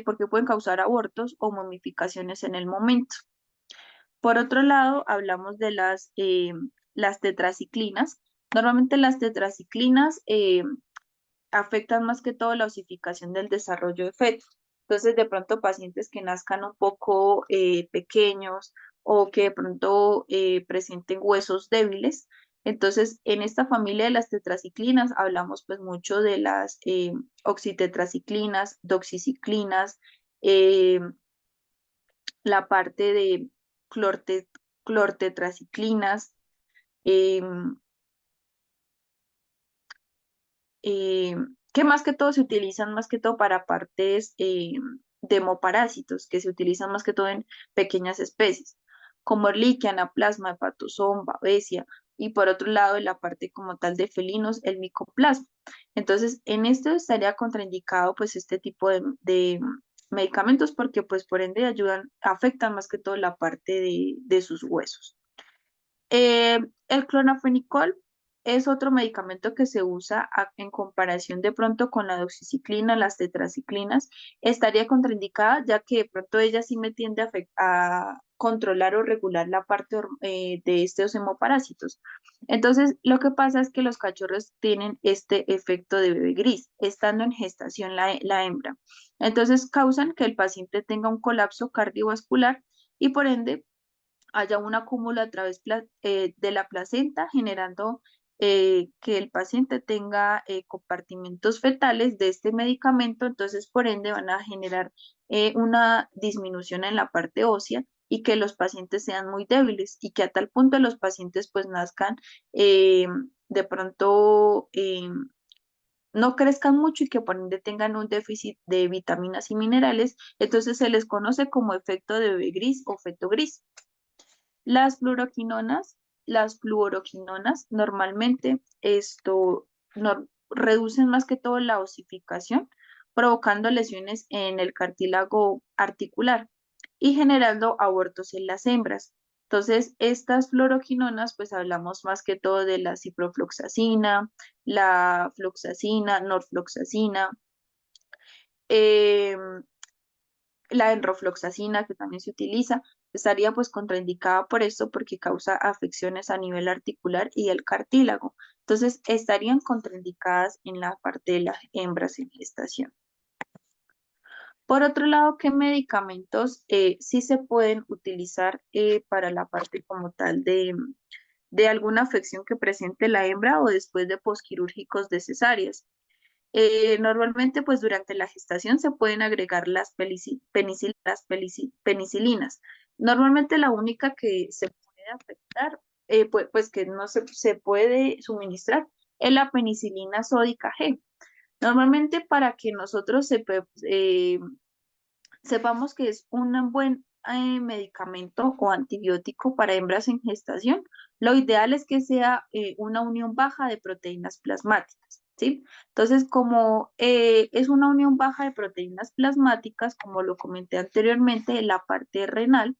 Speaker 3: porque pueden causar abortos o momificaciones en el momento. Por otro lado, hablamos de las tetraciclinas. Normalmente las tetraciclinas afectan más que todo la osificación del desarrollo de feto. Entonces, de pronto pacientes que nazcan un poco pequeños o que de pronto presenten huesos débiles. Entonces, en esta familia de las tetraciclinas hablamos pues mucho de las oxitetraciclinas, doxiciclinas, eh, la parte de clortetraciclinas, em, eh, que más que todo se utilizan más que todo para partes de hemoparásitos, que se utilizan más que todo en pequeñas especies, como Ehrlichia, Anaplasma, Hepatosoma, Babesia, y por otro lado, en la parte como tal de felinos, el Mycoplasma. Entonces, en esto estaría contraindicado pues este tipo de medicamentos porque pues por ende ayudan, afectan más que todo la parte de sus huesos. El clonafenicol es otro medicamento que se usa en comparación de pronto con la doxiciclina, las tetraciclinas. Estaría contraindicada ya que de pronto ella sí me tiende a controlar o regular la parte de estos hemoparásitos. Entonces, lo que pasa es que los cachorros tienen este efecto de bebé gris, estando en gestación la hembra. Entonces, causan que el paciente tenga un colapso cardiovascular y por ende haya un acúmulo a través de la placenta, generando que el paciente tenga compartimentos fetales de este medicamento, entonces por ende van a generar una disminución en la parte ósea y que los pacientes sean muy débiles y que a tal punto los pacientes pues nazcan eh, de pronto no crezcan mucho y que por ende tengan un déficit de vitaminas y minerales, entonces se les conoce como efecto de bebé gris o feto gris. Las fluoroquinonas normalmente reducen más que todo la osificación, provocando lesiones en el cartílago articular y generando abortos en las hembras. Entonces, estas fluoroquinonas, pues hablamos más que todo de la ciprofloxacina, la floxacina, norfloxacina, em, la enrofloxacina, que también se utiliza, estaría pues contraindicada por esto porque causa afecciones a nivel articular y el cartílago. Entonces, estarían contraindicadas en la parte de las hembras en gestación. Por otro lado, ¿qué medicamentos sí se pueden utilizar para la parte como tal de alguna afección que presente la hembra o después de posquirúrgicos de cesáreas? Normalmente, pues durante la gestación se pueden agregar penicilinas. Normalmente la única que se puede afectar, pues que no se puede suministrar es la penicilina sódica G. Normalmente para que nosotros sepamos que es un buen medicamento o antibiótico para hembras en gestación, lo ideal es que sea una unión baja de proteínas plasmáticas, ¿sí? Entonces, como es una unión baja de proteínas plasmáticas, como lo comenté anteriormente, en la parte renal,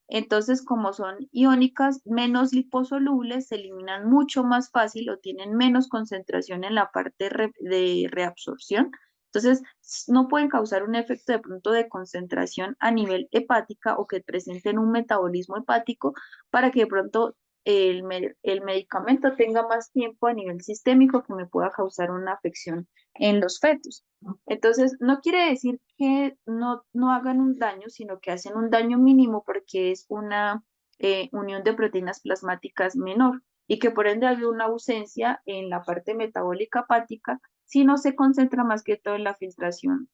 Speaker 3: entonces como son iónicas, menos liposolubles, se eliminan mucho más fácil o tienen menos concentración en la parte de reabsorción. Entonces, no pueden causar un efecto de pronto de concentración a nivel hepática o que presenten un metabolismo hepático para que de pronto el medicamento tenga más tiempo a nivel sistémico que me pueda causar una afección en los fetos. Entonces, no quiere decir que no hagan un daño, sino que hacen un daño mínimo porque es una unión de proteínas plasmáticas menor y que por ende hay una ausencia en la parte metabólica hepática si no se concentra más que todo en la filtración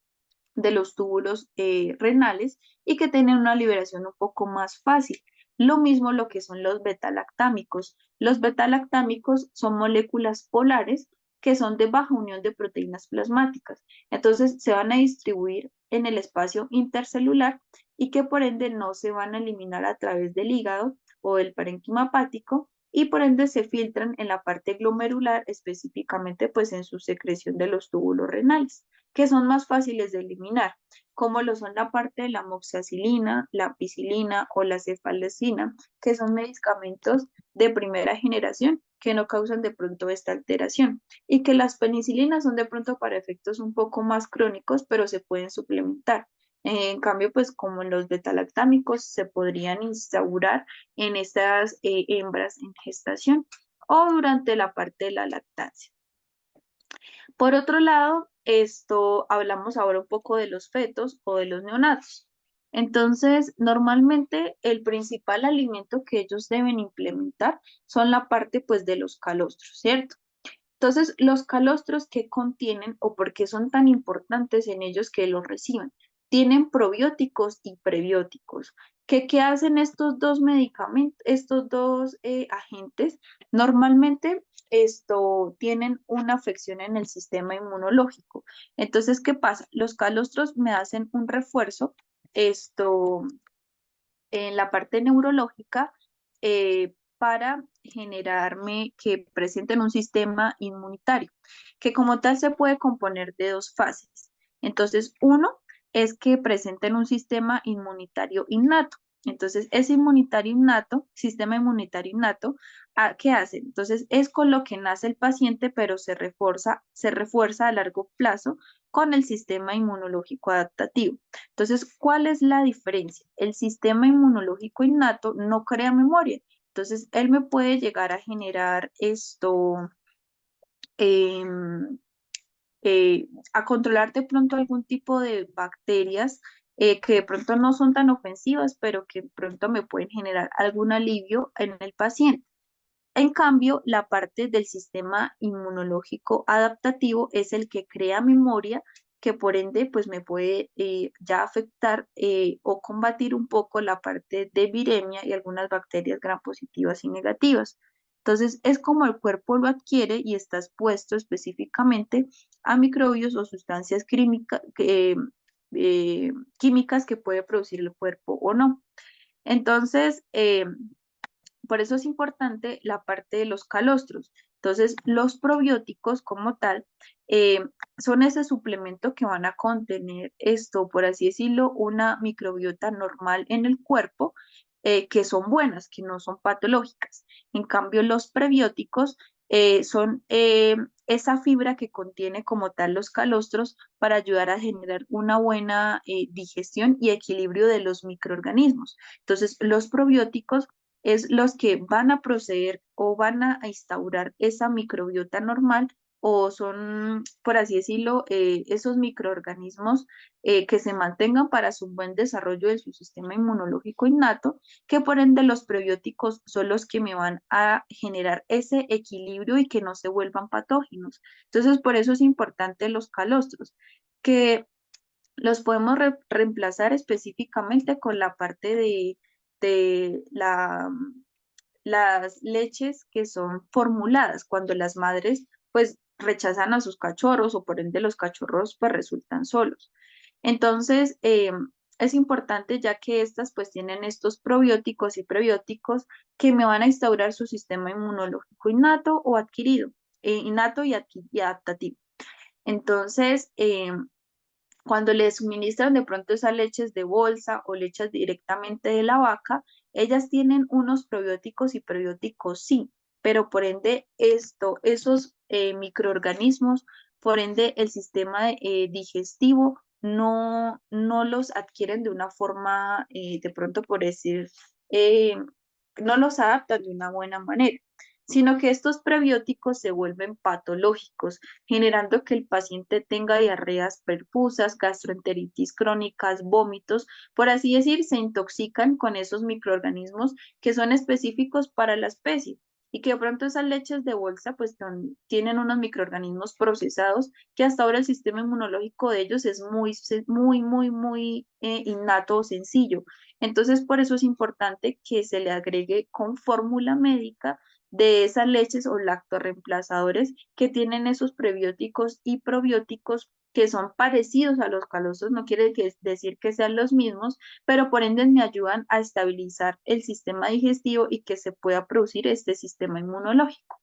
Speaker 3: de los túbulos renales y que tienen una liberación un poco más fácil. Lo mismo lo que son los betalactámicos. Los betalactámicos son moléculas polares que son de baja unión de proteínas plasmáticas. Entonces se van a distribuir en el espacio intercelular y que por ende no se van a eliminar a través del hígado o el parénquima hepático y por ende se filtran en la parte glomerular, específicamente pues en su secreción de los túbulos renales, que son más fáciles de eliminar, como lo son la parte de la amoxicilina, la ampicilina o la cefalexina, que son medicamentos de primera generación que no causan de pronto esta alteración y que las penicilinas son de pronto para efectos un poco más crónicos, pero se pueden suplementar. En cambio, pues como los betalactámicos se podrían instaurar en estas hembras en gestación o durante la parte de la lactancia. Por otro lado, esto hablamos ahora un poco de los fetos o de los neonatos. Entonces, normalmente el principal alimento que ellos deben implementar son la parte pues de los calostros, ¿cierto? Entonces, los calostros que contienen o por qué son tan importantes en ellos que los reciban, tienen probióticos y prebióticos. ¿Qué hacen estos dos medicamentos, estos dos agentes? Normalmente esto tienen una afección en el sistema inmunológico. Entonces, ¿qué pasa? Los calostros me hacen un refuerzo esto en la parte neurológica para generarme que presenten un sistema inmunitario, que como tal se puede componer de dos fases. Entonces, uno es que presenten un sistema inmunitario innato. Entonces, ese inmunitario innato, sistema inmunitario innato, ¿qué hace? Entonces, es con lo que nace el paciente, pero se refuerza a largo plazo con el sistema inmunológico adaptativo. Entonces, ¿cuál es la diferencia? El sistema inmunológico innato no crea memoria. Entonces, él me puede llegar a generar esto, em, a controlar de pronto algún tipo de bacterias que de pronto no son tan ofensivas, pero que de pronto me pueden generar algún alivio en el paciente. En cambio, la parte del sistema inmunológico adaptativo es el que crea memoria, que por ende pues me puede ya afectar o combatir un poco la parte de viremia y algunas bacterias gram positivas y negativas. Entonces, es como el cuerpo lo adquiere y está expuesto específicamente a microbios o sustancias químicas que puede producir el cuerpo o no. Entonces, por eso es importante la parte de los calostros. Entonces, los probióticos como tal eh, son ese suplemento que van a contener esto, por así decirlo, una microbiota normal en el cuerpo, que son buenas, que no son patológicas. En cambio, los prebióticos son esa fibra que contiene como tal los calostros para ayudar a generar una buena digestión y equilibrio de los microorganismos. Entonces, los probióticos es los que van a proceder o van a instaurar esa microbiota normal o son, por así decirlo, esos microorganismos que se mantengan para su buen desarrollo de su sistema inmunológico innato, que por ende los prebióticos son los que me van a generar ese equilibrio y que no se vuelvan patógenos. Entonces, por eso es importante los calostros, que los podemos reemplazar específicamente con la parte de las leches que son formuladas, cuando las madres pues rechazan a sus cachorros o por ende los cachorros pues resultan solos. Entonces, es importante ya que estas pues tienen estos probióticos y prebióticos que me van a instaurar su sistema inmunológico innato o adquirido, innato y adaptativo. Entonces, cuando le suministran de pronto esas leches de bolsa o leches directamente de la vaca, ellas tienen unos probióticos y prebióticos sí, pero por ende esos microorganismos, por ende el sistema digestivo no los adquieren de una forma, de pronto por decir, eh, no los adaptan de una buena manera, sino que estos prebióticos se vuelven patológicos, generando que el paciente tenga diarreas perfusas, gastroenteritis crónicas, vómitos, por así decir, se intoxican con esos microorganismos que son específicos para la especie. Y que de pronto esas leches de bolsa pues tienen unos microorganismos procesados que hasta ahora el sistema inmunológico de ellos es muy innato o sencillo. Entonces, por eso es importante que se le agregue con fórmula médica de esas leches o lactorreemplazadores que tienen esos prebióticos y probióticos que son parecidos a los calostros, no quiere decir que sean los mismos, pero por ende me ayudan a estabilizar el sistema digestivo y que se pueda producir este sistema inmunológico.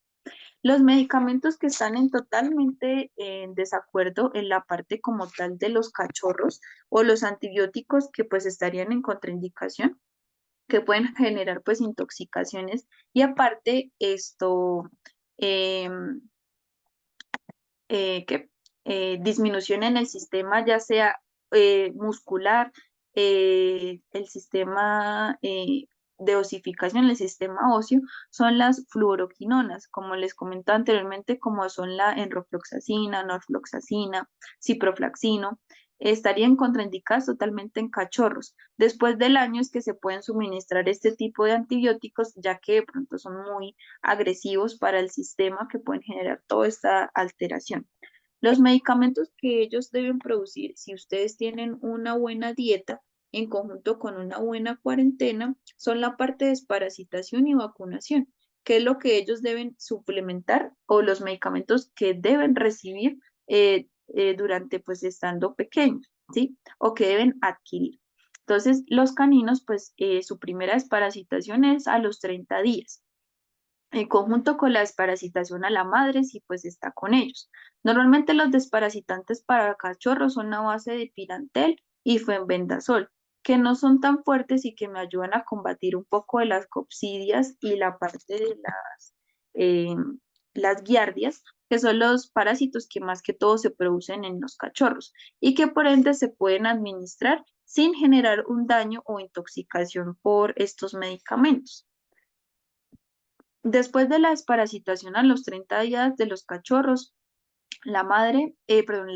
Speaker 3: Los medicamentos que están totalmente en desacuerdo en la parte como tal de los cachorros o los antibióticos que pues estarían en contraindicación, que pueden generar pues intoxicaciones y aparte esto, em, que disminución en el sistema ya sea muscular, el sistema de osificación en el sistema óseo son las fluoroquinonas, como les comentaba anteriormente, como son la enrofloxacina, norfloxacina, ciproflaxino, estarían contraindicadas totalmente en cachorros. Después del año es que se pueden suministrar este tipo de antibióticos, ya que de pronto son muy agresivos para el sistema que pueden generar toda esta alteración. Los medicamentos que ellos deben producir, si ustedes tienen una buena dieta en conjunto con una buena cuarentena, son la parte de desparasitación y vacunación, que es lo que ellos deben suplementar o los medicamentos que deben recibir durante pues estando pequeños, ¿sí? O que deben adquirir. Entonces, los caninos, pues su primera desparasitación es a los 30 días en conjunto con la desparasitación a la madre si pues está con ellos. Normalmente los desparasitantes para cachorros son a base de pirantel y fenbendazol, que no son tan fuertes y que me ayudan a combatir un poco de las coccidias y la parte de eh, las giardias, que son los parásitos que más que todo se producen en los cachorros y que por ende se pueden administrar sin generar un daño o intoxicación por estos medicamentos. Después de la desparasitación a los 30 días de los cachorros, la madre, perdón,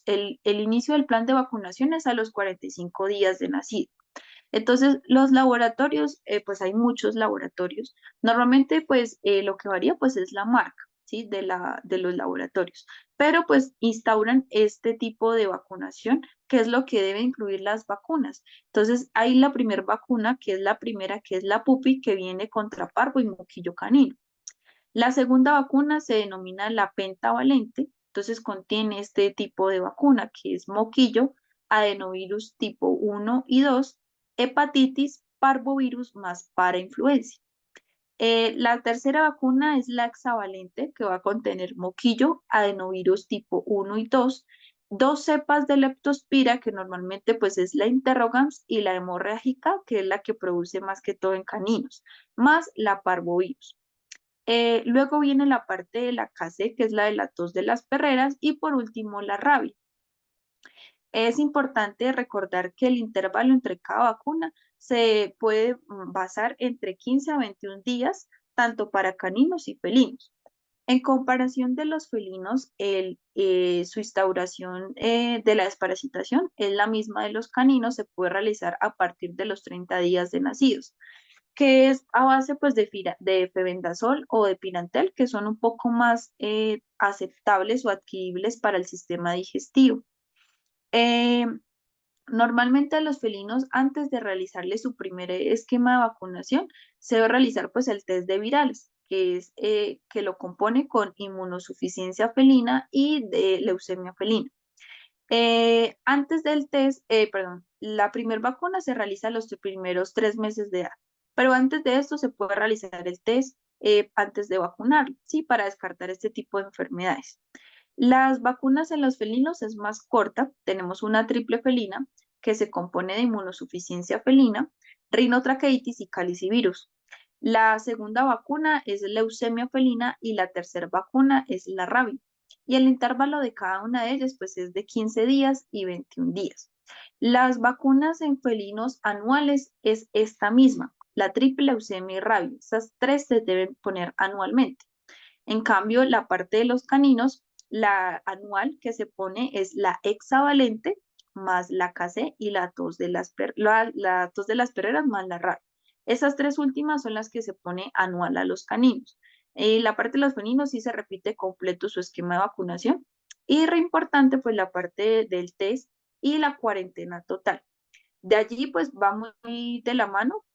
Speaker 3: el inicio del plan de vacunación es a los 45 días de nacido. Entonces, los laboratorios, pues hay muchos laboratorios. Normalmente, pues lo que varía, pues es la marca, ¿sí? De los laboratorios. Pero, pues instauran este tipo de vacunación, que es lo que debe incluir las vacunas. Entonces, hay la primera vacuna, que es la primera, que es la PUPI, que viene contra parvo y moquillo canino. La segunda vacuna se denomina la pentavalente, entonces contiene este tipo de vacuna que es moquillo, adenovirus tipo 1 y 2, hepatitis, parvovirus más parainfluencia. La tercera vacuna es la hexavalente, que va a contener moquillo, adenovirus tipo 1 y 2 cepas de leptospira, que normalmente pues es la interrogans, y la hemorrágica, que es la que produce más que todo en caninos, más la parvovirus. Luego viene la parte de la KC, que es la de la tos de las perreras, y por último la rabia. Es importante recordar que el intervalo entre cada vacuna se puede basar entre 15 a 21 días, tanto para caninos y felinos. En comparación de los felinos, su instauración de la desparasitación es la misma de los caninos, se puede realizar a partir de los 30 días de nacidos, que es a base pues de febendazol o de pirantel, que son un poco más aceptables o adquiribles para el sistema digestivo. Eh, Normalmente a los felinos, antes de realizarle su primer esquema de vacunación, se debe realizar pues el test de virales, que lo compone con inmunosuficiencia felina y de leucemia felina. Antes del test, perdón, la primera vacuna se realiza los primeros 3 meses de edad, pero antes de esto se puede realizar el test antes de vacunar, ¿sí? Para descartar este tipo de enfermedades. Las vacunas en los felinos es más corta. Tenemos una triple felina que se compone de inmunosuficiencia felina, rinotraqueitis y calicivirus. La segunda vacuna es leucemia felina y la tercera vacuna es la rabia. Y el intervalo de cada una de ellas pues es de 15 días y 21 días. Las vacunas en felinos anuales es esta misma, la triple leucemia y rabia. Estas tres se deben poner anualmente. En cambio, la parte de los caninos, la anual que se pone es la hexavalente más la KC y la tos de las perreras más la rabia. Esas tres últimas son las que se pone anual a los caninos. La parte de los felinos sí se repite completo su esquema de vacunación. Y re importante, pues la parte del test y la cuarentena total. De allí, pues va muy de la mano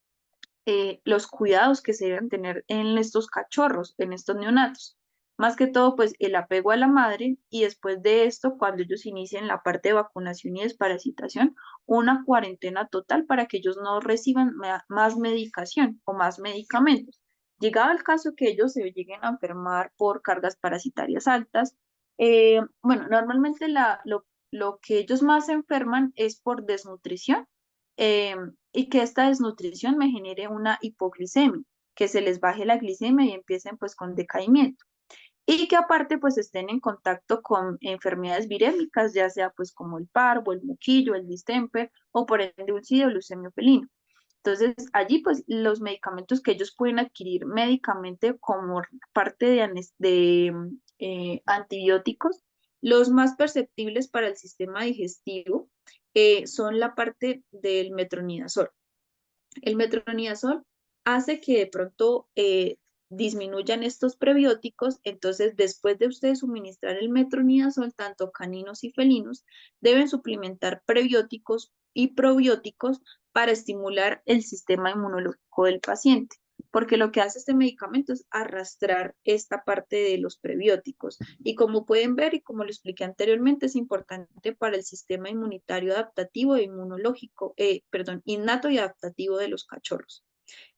Speaker 3: los cuidados que se deben tener en estos cachorros, en estos neonatos. Más que todo, pues el apego a la madre y después de esto, cuando ellos inicien la parte de vacunación y desparasitación, una cuarentena total para que ellos no reciban más medicación o más medicamentos. Llegado el caso que ellos se lleguen a enfermar por cargas parasitarias altas, bueno, normalmente lo que ellos más se enferman es por desnutrición, eh, y que esta desnutrición me genere una hipoglicemia, que se les baje la glicemia y empiecen pues con decaimiento. Y que aparte pues estén en contacto con enfermedades virémicas, ya sea pues como el parvo, el moquillo, el distemper o por ende un leucemia felino. Entonces, allí pues los medicamentos que ellos pueden adquirir médicamente como parte de antibióticos, los más perceptibles para el sistema digestivo son la parte del metronidazol. El metronidazol hace que de pronto disminuyan estos prebióticos, entonces después de ustedes suministrar el metronidazol, tanto caninos y felinos deben suplementar prebióticos y probióticos para estimular el sistema inmunológico del paciente, porque lo que hace este medicamento es arrastrar esta parte de los prebióticos. Y como pueden ver y como lo expliqué anteriormente, es importante para el sistema inmunitario adaptativo e inmunológico, innato y adaptativo de los cachorros,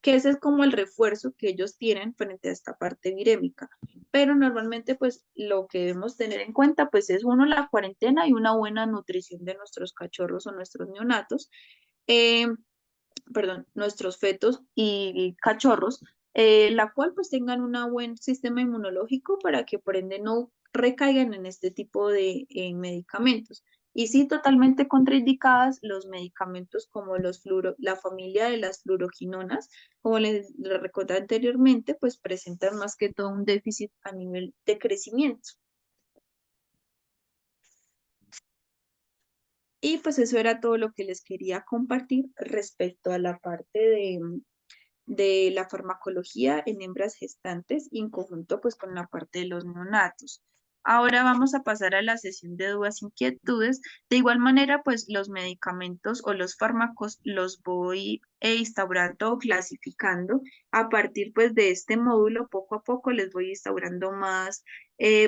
Speaker 3: que ese es como el refuerzo que ellos tienen frente a esta parte virémica. Pero normalmente pues lo que debemos tener en cuenta pues es uno, la cuarentena y una buena nutrición de nuestros cachorros o nuestros neonatos, eh, nuestros fetos y cachorros, la cual pues tengan un buen sistema inmunológico para que por ende no recaigan en este tipo de medicamentos. Y sí, totalmente contraindicadas los medicamentos como la familia de las fluoroquinonas, como les recordé anteriormente, pues presentan más que todo un déficit a nivel de crecimiento. Y pues eso era todo lo que les quería compartir respecto a la parte de la farmacología en hembras gestantes y en conjunto pues con la parte de los neonatos. Ahora vamos a pasar a la sesión de dudas e inquietudes. De igual manera, pues los medicamentos o los fármacos los voy instaurando o clasificando a partir pues de este módulo. Poco a poco les voy instaurando más,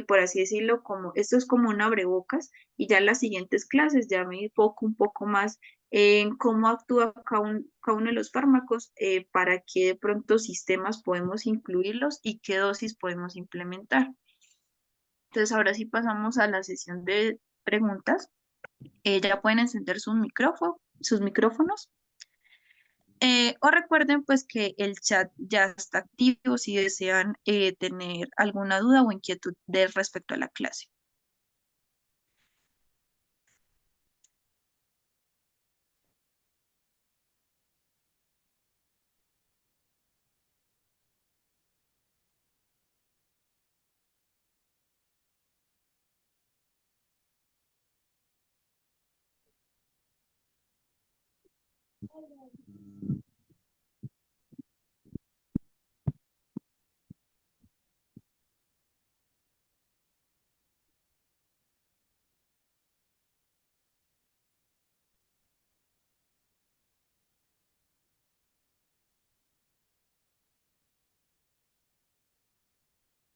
Speaker 3: por así decirlo, como esto es como un abrebocas y ya en las siguientes clases ya me enfoco un poco más en cómo actúa cada uno de los fármacos, para qué de pronto sistemas podemos incluirlos y qué dosis podemos implementar. Entonces, ahora sí pasamos a la sesión de preguntas. Ya pueden encender sus micrófonos. O recuerden pues que el chat ya está activo si desean tener alguna duda o inquietud respecto a la clase.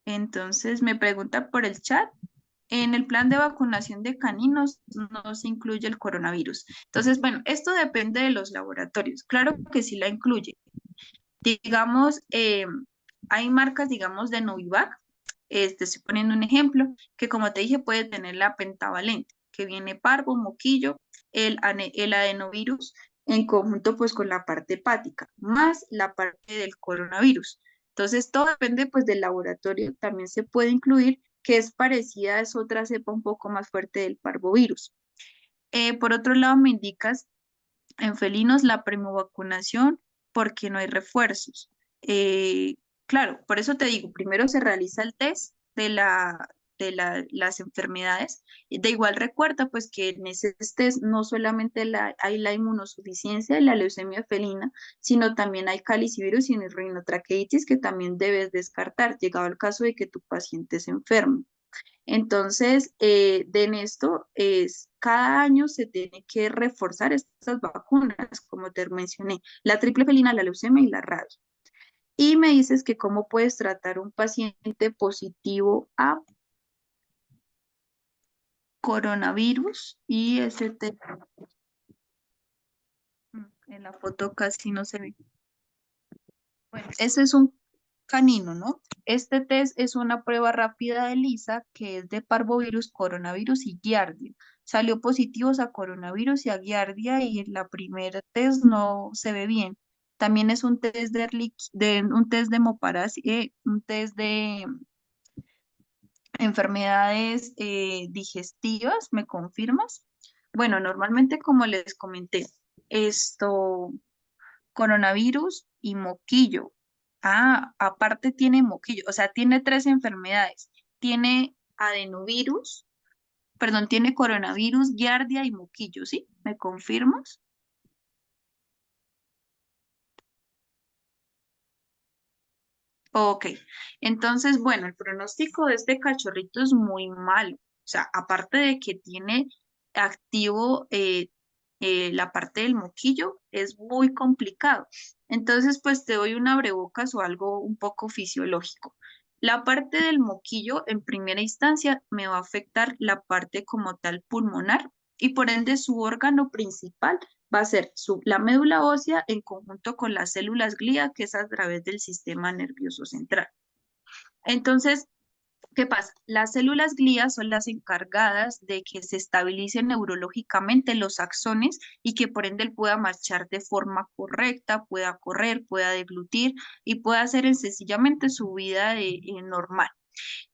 Speaker 3: Entonces, me pregunta por el chat. En el plan de vacunación de caninos no se incluye el coronavirus. Entonces, bueno, esto depende de los laboratorios. Claro que sí la incluye. Digamos, hay marcas, digamos, de Novivac, estoy poniendo un ejemplo, que como te dije puede tener la pentavalente, que viene parvo, moquillo, el adenovirus, en conjunto pues con la parte hepática, más la parte del coronavirus. Entonces, todo depende pues del laboratorio. También se puede incluir que es parecida, es otra cepa un poco más fuerte del parvovirus. Por otro lado, me indicas en felinos la primovacunación porque no hay refuerzos. Claro, por eso te digo, primero se realiza el test las enfermedades. De igual recuerda pues que en ese test no solamente hay la inmunosuficiencia y la leucemia felina, sino también hay calicivirus y rinotraqueitis que también debes descartar, llegado el caso de que tu paciente se enferme. Entonces, en esto es, cada año se tiene que reforzar estas vacunas, como te mencioné, la triple felina, la leucemia y la rabia. Y me dices que cómo puedes tratar un paciente positivo a coronavirus y en la foto casi no se ve. Bueno, ese es un canino, ¿no? Este test es una prueba rápida de ELISA que es de parvovirus, coronavirus y giardia. Salió positivos a coronavirus y a giardia y en la primera test no se ve bien. También es un test un test de hemoparásito, un test de enfermedades digestivas, ¿me confirmas? Bueno, normalmente como les comenté, esto coronavirus y moquillo. Ah, aparte tiene moquillo, o sea, tiene tres enfermedades. Tiene adenovirus, perdón, tiene coronavirus, giardia y moquillo, ¿sí? ¿Me confirmas? Ok, entonces, bueno, el pronóstico de este cachorrito es muy malo. O sea, aparte de que tiene activo la parte del moquillo, es muy complicado. Entonces, pues te doy un abrebocas o algo un poco fisiológico. La parte del moquillo, en primera instancia, me va a afectar la parte como tal pulmonar y por ende su órgano principal va a ser la médula ósea en conjunto con las células glía, que es a través del sistema nervioso central. Entonces, ¿qué pasa? Las células glía son las encargadas de que se estabilicen neurológicamente los axones y que por ende él pueda marchar de forma correcta, pueda correr, pueda deglutir y pueda hacer sencillamente su vida normal.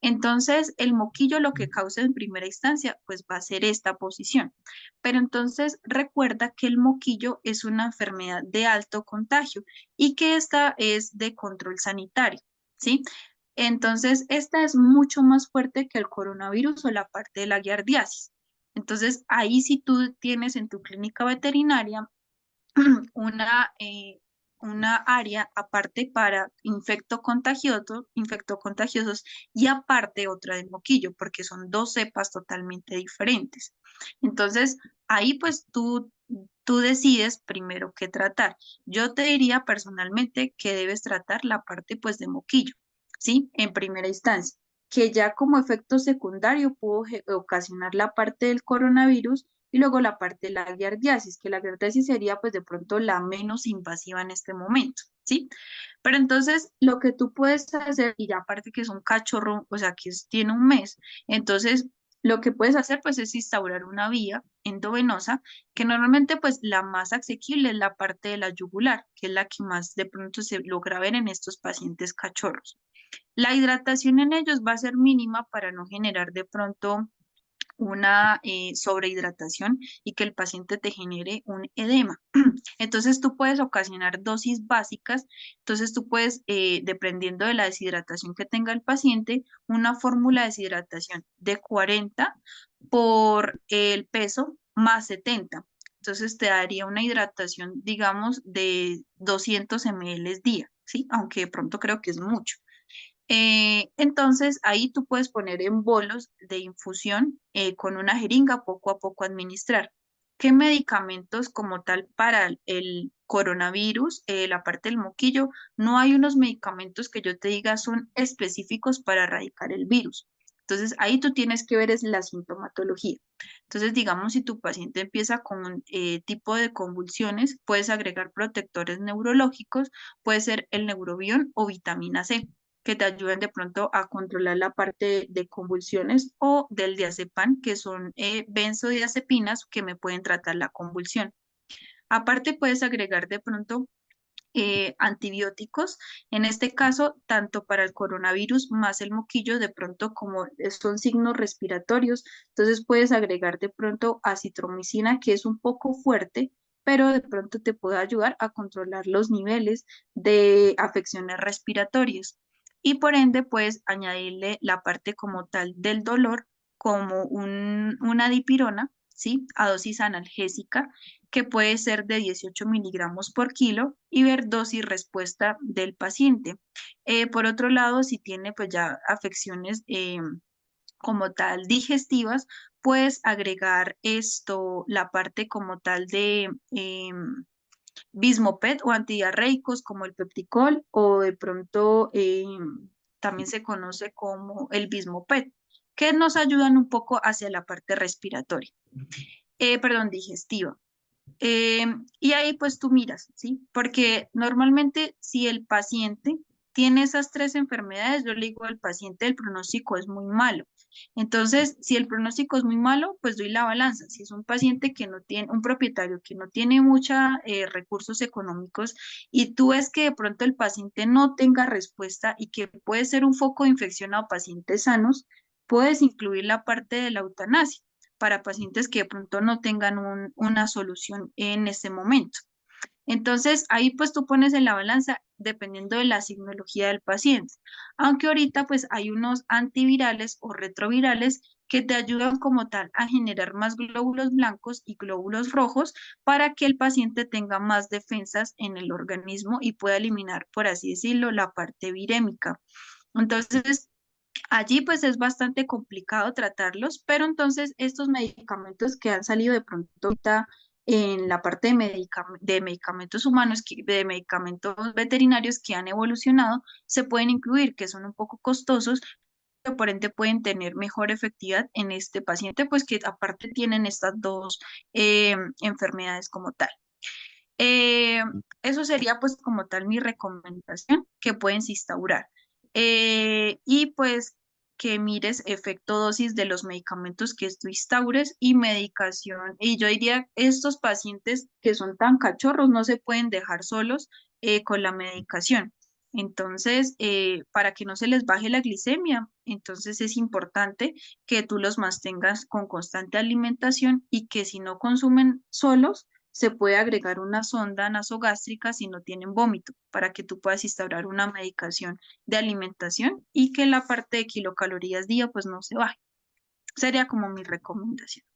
Speaker 3: Entonces, el moquillo lo que causa en primera instancia, pues va a ser esta posición. Pero entonces recuerda que el moquillo es una enfermedad de alto contagio y que esta es de control sanitario, ¿sí? Entonces, esta es mucho más fuerte que el coronavirus o la parte de la giardiasis. Entonces, ahí si tú tienes en tu clínica veterinaria una, una área aparte para infectocontagiosos y aparte otra de moquillo, porque son dos cepas totalmente diferentes. Entonces, ahí pues tú decides primero qué tratar. Yo te diría personalmente que debes tratar la parte pues de moquillo, ¿sí? En primera instancia, que ya como efecto secundario pudo ocasionar la parte del coronavirus y luego la parte de la giardiasis, que la giardiasis sería pues de pronto la menos invasiva en este momento, ¿sí? Pero entonces lo que tú puedes hacer, y ya aparte que es un cachorro, o sea que tiene un mes, entonces lo que puedes hacer pues es instaurar una vía endovenosa, que normalmente pues la más asequible es la parte de la yugular, que es la que más de pronto se logra ver en estos pacientes cachorros. La hidratación en ellos va a ser mínima para no generar de pronto una sobrehidratación y que el paciente te genere un edema. Entonces tú puedes ocasionar dosis básicas, entonces tú puedes, dependiendo de la deshidratación que tenga el paciente, una fórmula de deshidratación de 40 por el peso más 70. Entonces te daría una hidratación, digamos, de 200 ml día, ¿sí? Aunque de pronto creo que es mucho. Entonces, ahí tú puedes poner en bolos de infusión con una jeringa poco a poco administrar. ¿Qué medicamentos como tal para el coronavirus, la parte del moquillo? No hay unos medicamentos que yo te diga son específicos para erradicar el virus. Entonces, ahí tú tienes que ver es la sintomatología. Entonces, digamos, si tu paciente empieza con un tipo de convulsiones, puedes agregar protectores neurológicos, puede ser el neurobión o vitamina C que te ayuden de pronto a controlar la parte de convulsiones o del diazepam, que son benzodiazepinas que me pueden tratar la convulsión. Aparte, puedes agregar de pronto antibióticos, en este caso, tanto para el coronavirus más el moquillo, de pronto como son signos respiratorios, entonces puedes agregar de pronto acitromicina, que es un poco fuerte, pero de pronto te puede ayudar a controlar los niveles de afecciones respiratorias. Y por ende, puedes añadirle la parte como tal del dolor, como una dipirona, ¿sí? A dosis analgésica que puede ser de 18 miligramos por kilo y ver dosis respuesta del paciente. Por otro lado, si tiene pues ya afecciones como tal digestivas, puedes agregar esto, la parte como tal de Bismopet o antidiarreicos como el Pepticol o de pronto también se conoce como el Bismopet, que nos ayudan un poco hacia la parte respiratoria, perdón, digestiva. Y ahí pues tú miras, ¿sí? Porque normalmente si el paciente tiene esas tres enfermedades, yo le digo al paciente el pronóstico es muy malo. Entonces, si el pronóstico es muy malo, pues doy la balanza. Si es un paciente que no tiene, un propietario que no tiene muchos recursos económicos y tú ves que de pronto el paciente no tenga respuesta y que puede ser un foco de infección a pacientes sanos, puedes incluir la parte de la eutanasia para pacientes que de pronto no tengan una solución en ese momento. Entonces, ahí pues tú pones en la balanza dependiendo de la signología del paciente. Aunque ahorita pues hay unos antivirales o retrovirales que te ayudan como tal a generar más glóbulos blancos y glóbulos rojos para que el paciente tenga más defensas en el organismo y pueda eliminar, por así decirlo, la parte virémica. Entonces, allí pues es bastante complicado tratarlos, pero entonces estos medicamentos que han salido de pronto ahorita en la parte de, de medicamentos humanos, de medicamentos veterinarios que han evolucionado, se pueden incluir, que son un poco costosos, pero por ende pueden tener mejor efectividad en este paciente, pues que aparte tienen estas dos enfermedades como tal. Eh, Eso sería pues como tal mi recomendación que puedes instaurar. Y pues que mires efecto dosis de los medicamentos que tú instaures y medicación. Y yo diría, estos pacientes que son tan cachorros no se pueden dejar solos con la medicación. Entonces, para que no se les baje la glicemia, entonces es importante que tú los mantengas con constante alimentación y que si no consumen solos, se puede agregar una sonda nasogástrica si no tienen vómito, para que tú puedas instaurar una medicación de alimentación y que la parte de kilocalorías día pues no se baje. Sería como mi recomendación.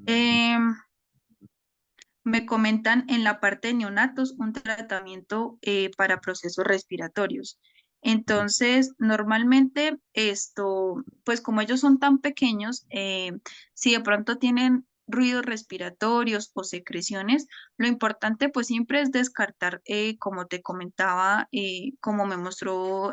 Speaker 3: Em, Me comentan en la parte de neonatos un tratamiento para procesos respiratorios. Entonces, normalmente esto, pues como ellos son tan pequeños, si de pronto tienen ruidos respiratorios o secreciones, lo importante pues siempre es descartar, como te comentaba, como me mostró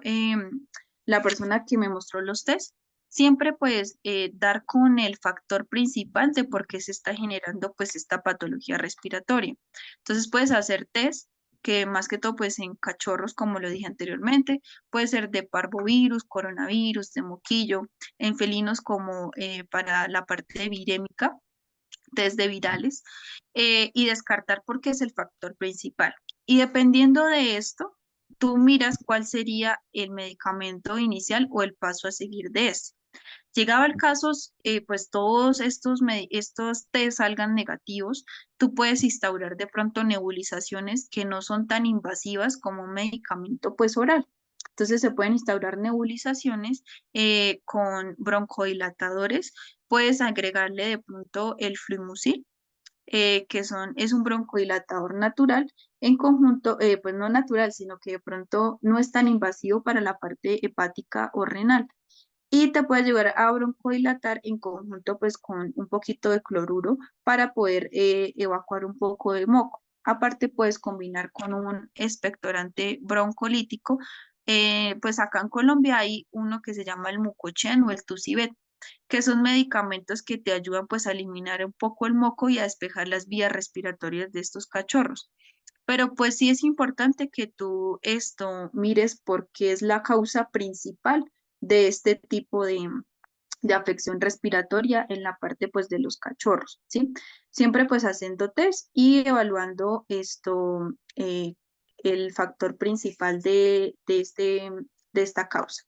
Speaker 3: la persona que me mostró los test, siempre pues dar con el factor principal de por qué se está generando pues esta patología respiratoria. Entonces puedes hacer test que más que todo pues en cachorros, como lo dije anteriormente, puede ser de parvovirus, coronavirus, de moquillo, en felinos como para la parte virémica, test de virales, y descartar por qué es el factor principal. Y dependiendo de esto, tú miras cuál sería el medicamento inicial o el paso a seguir de este. Llegado al caso, pues todos estos test salgan negativos, tú puedes instaurar de pronto nebulizaciones que no son tan invasivas como un medicamento pues oral. Entonces se pueden instaurar nebulizaciones con broncodilatadores. Puedes agregarle de pronto el Fluimucil, es un broncodilatador natural en conjunto, pues no natural, sino que de pronto no es tan invasivo para la parte hepática o renal y te puede llevar a broncodilatar en conjunto pues con un poquito de cloruro para poder evacuar un poco de moco. Aparte puedes combinar con un expectorante broncolítico, pues acá en Colombia hay uno que se llama el Mucochen o el Tucibet, que son medicamentos que te ayudan pues a eliminar un poco el moco y a despejar las vías respiratorias de estos cachorros. Pero pues sí es importante que tú esto mires porque es la causa principal de este tipo de afección respiratoria en la parte pues de los cachorros, ¿sí? Siempre pues haciendo test y evaluando esto, el factor principal de esta causa.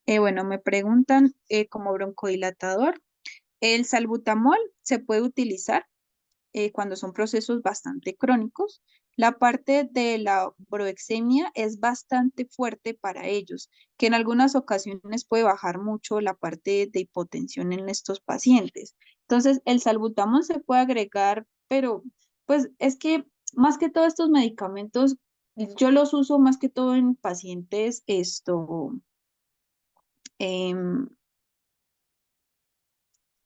Speaker 3: Bueno, me preguntan como broncodilatador, el salbutamol se puede utilizar cuando son procesos bastante crónicos. La parte de la broexemia es bastante fuerte para ellos, que en algunas ocasiones puede bajar mucho la parte de hipotensión en estos pacientes. Entonces, el salbutamol se puede agregar, pero pues es que más que todos estos medicamentos, yo los uso más que todo en pacientes em,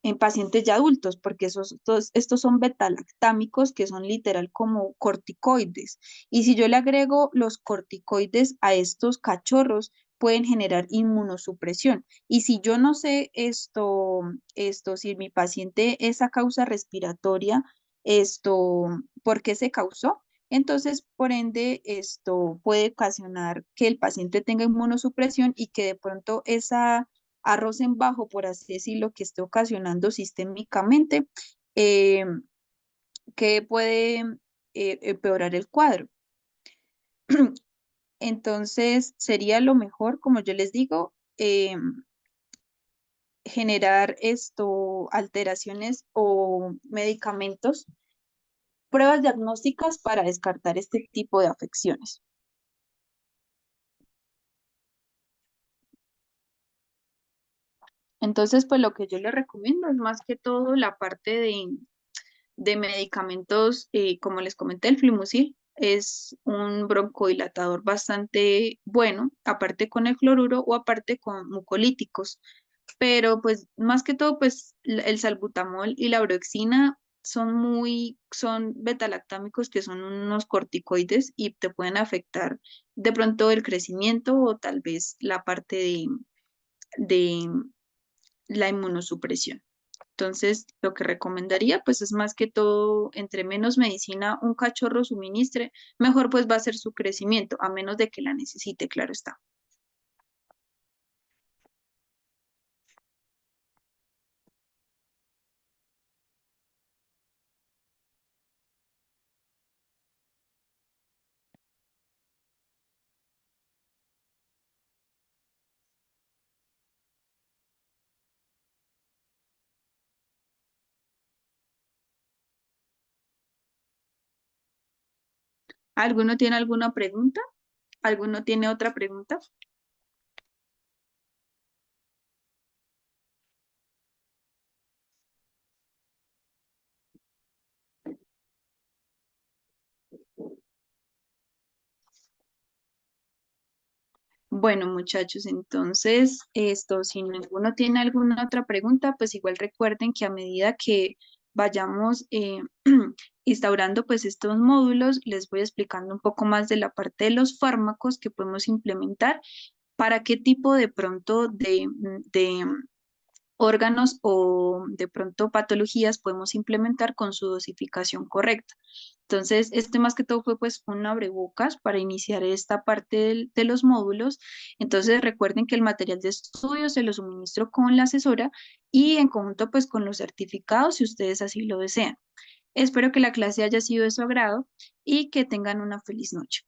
Speaker 3: en pacientes ya adultos, porque estos son betalactámicos que son literal como corticoides. Y si yo le agrego los corticoides a estos cachorros, pueden generar inmunosupresión. Y si yo no sé si mi paciente es a causa respiratoria, ¿por qué se causó? Entonces, por ende, esto puede ocasionar que el paciente tenga inmunosupresión y que de pronto arroz en bajo, por así decirlo, que esté ocasionando sistémicamente, eh, que puede empeorar el cuadro. Entonces, sería lo mejor, como yo les digo, generar alteraciones o medicamentos, pruebas diagnósticas para descartar este tipo de afecciones. Entonces, pues lo que yo les recomiendo es más que todo la parte de medicamentos, como les comenté, el Flimucil es un broncodilatador bastante bueno, aparte con el cloruro o aparte con mucolíticos. Pero pues más que todo, pues el salbutamol y la broxina son betalactámicos que son unos corticoides y te pueden afectar de pronto el crecimiento o tal vez la parte de la inmunosupresión. Entonces, lo que recomendaría, pues es más que todo, entre menos medicina un cachorro suministre, mejor pues va a ser su crecimiento, a menos de que la necesite, claro está. ¿Alguno tiene alguna pregunta? ¿Alguno tiene otra pregunta? Bueno, muchachos, entonces, si ninguno tiene alguna otra pregunta, pues igual recuerden que a medida que vayamos instaurando pues estos módulos, les voy explicando un poco más de la parte de los fármacos que podemos implementar para qué tipo de pronto de órganos o de pronto patologías podemos implementar con su dosificación correcta. Entonces, este más que todo fue pues un abrebocas para iniciar esta parte de los módulos. Entonces, recuerden que el material de estudio se lo suministro con la asesora y en conjunto pues con los certificados si ustedes así lo desean. Espero que la clase haya sido de su agrado y que tengan una feliz noche.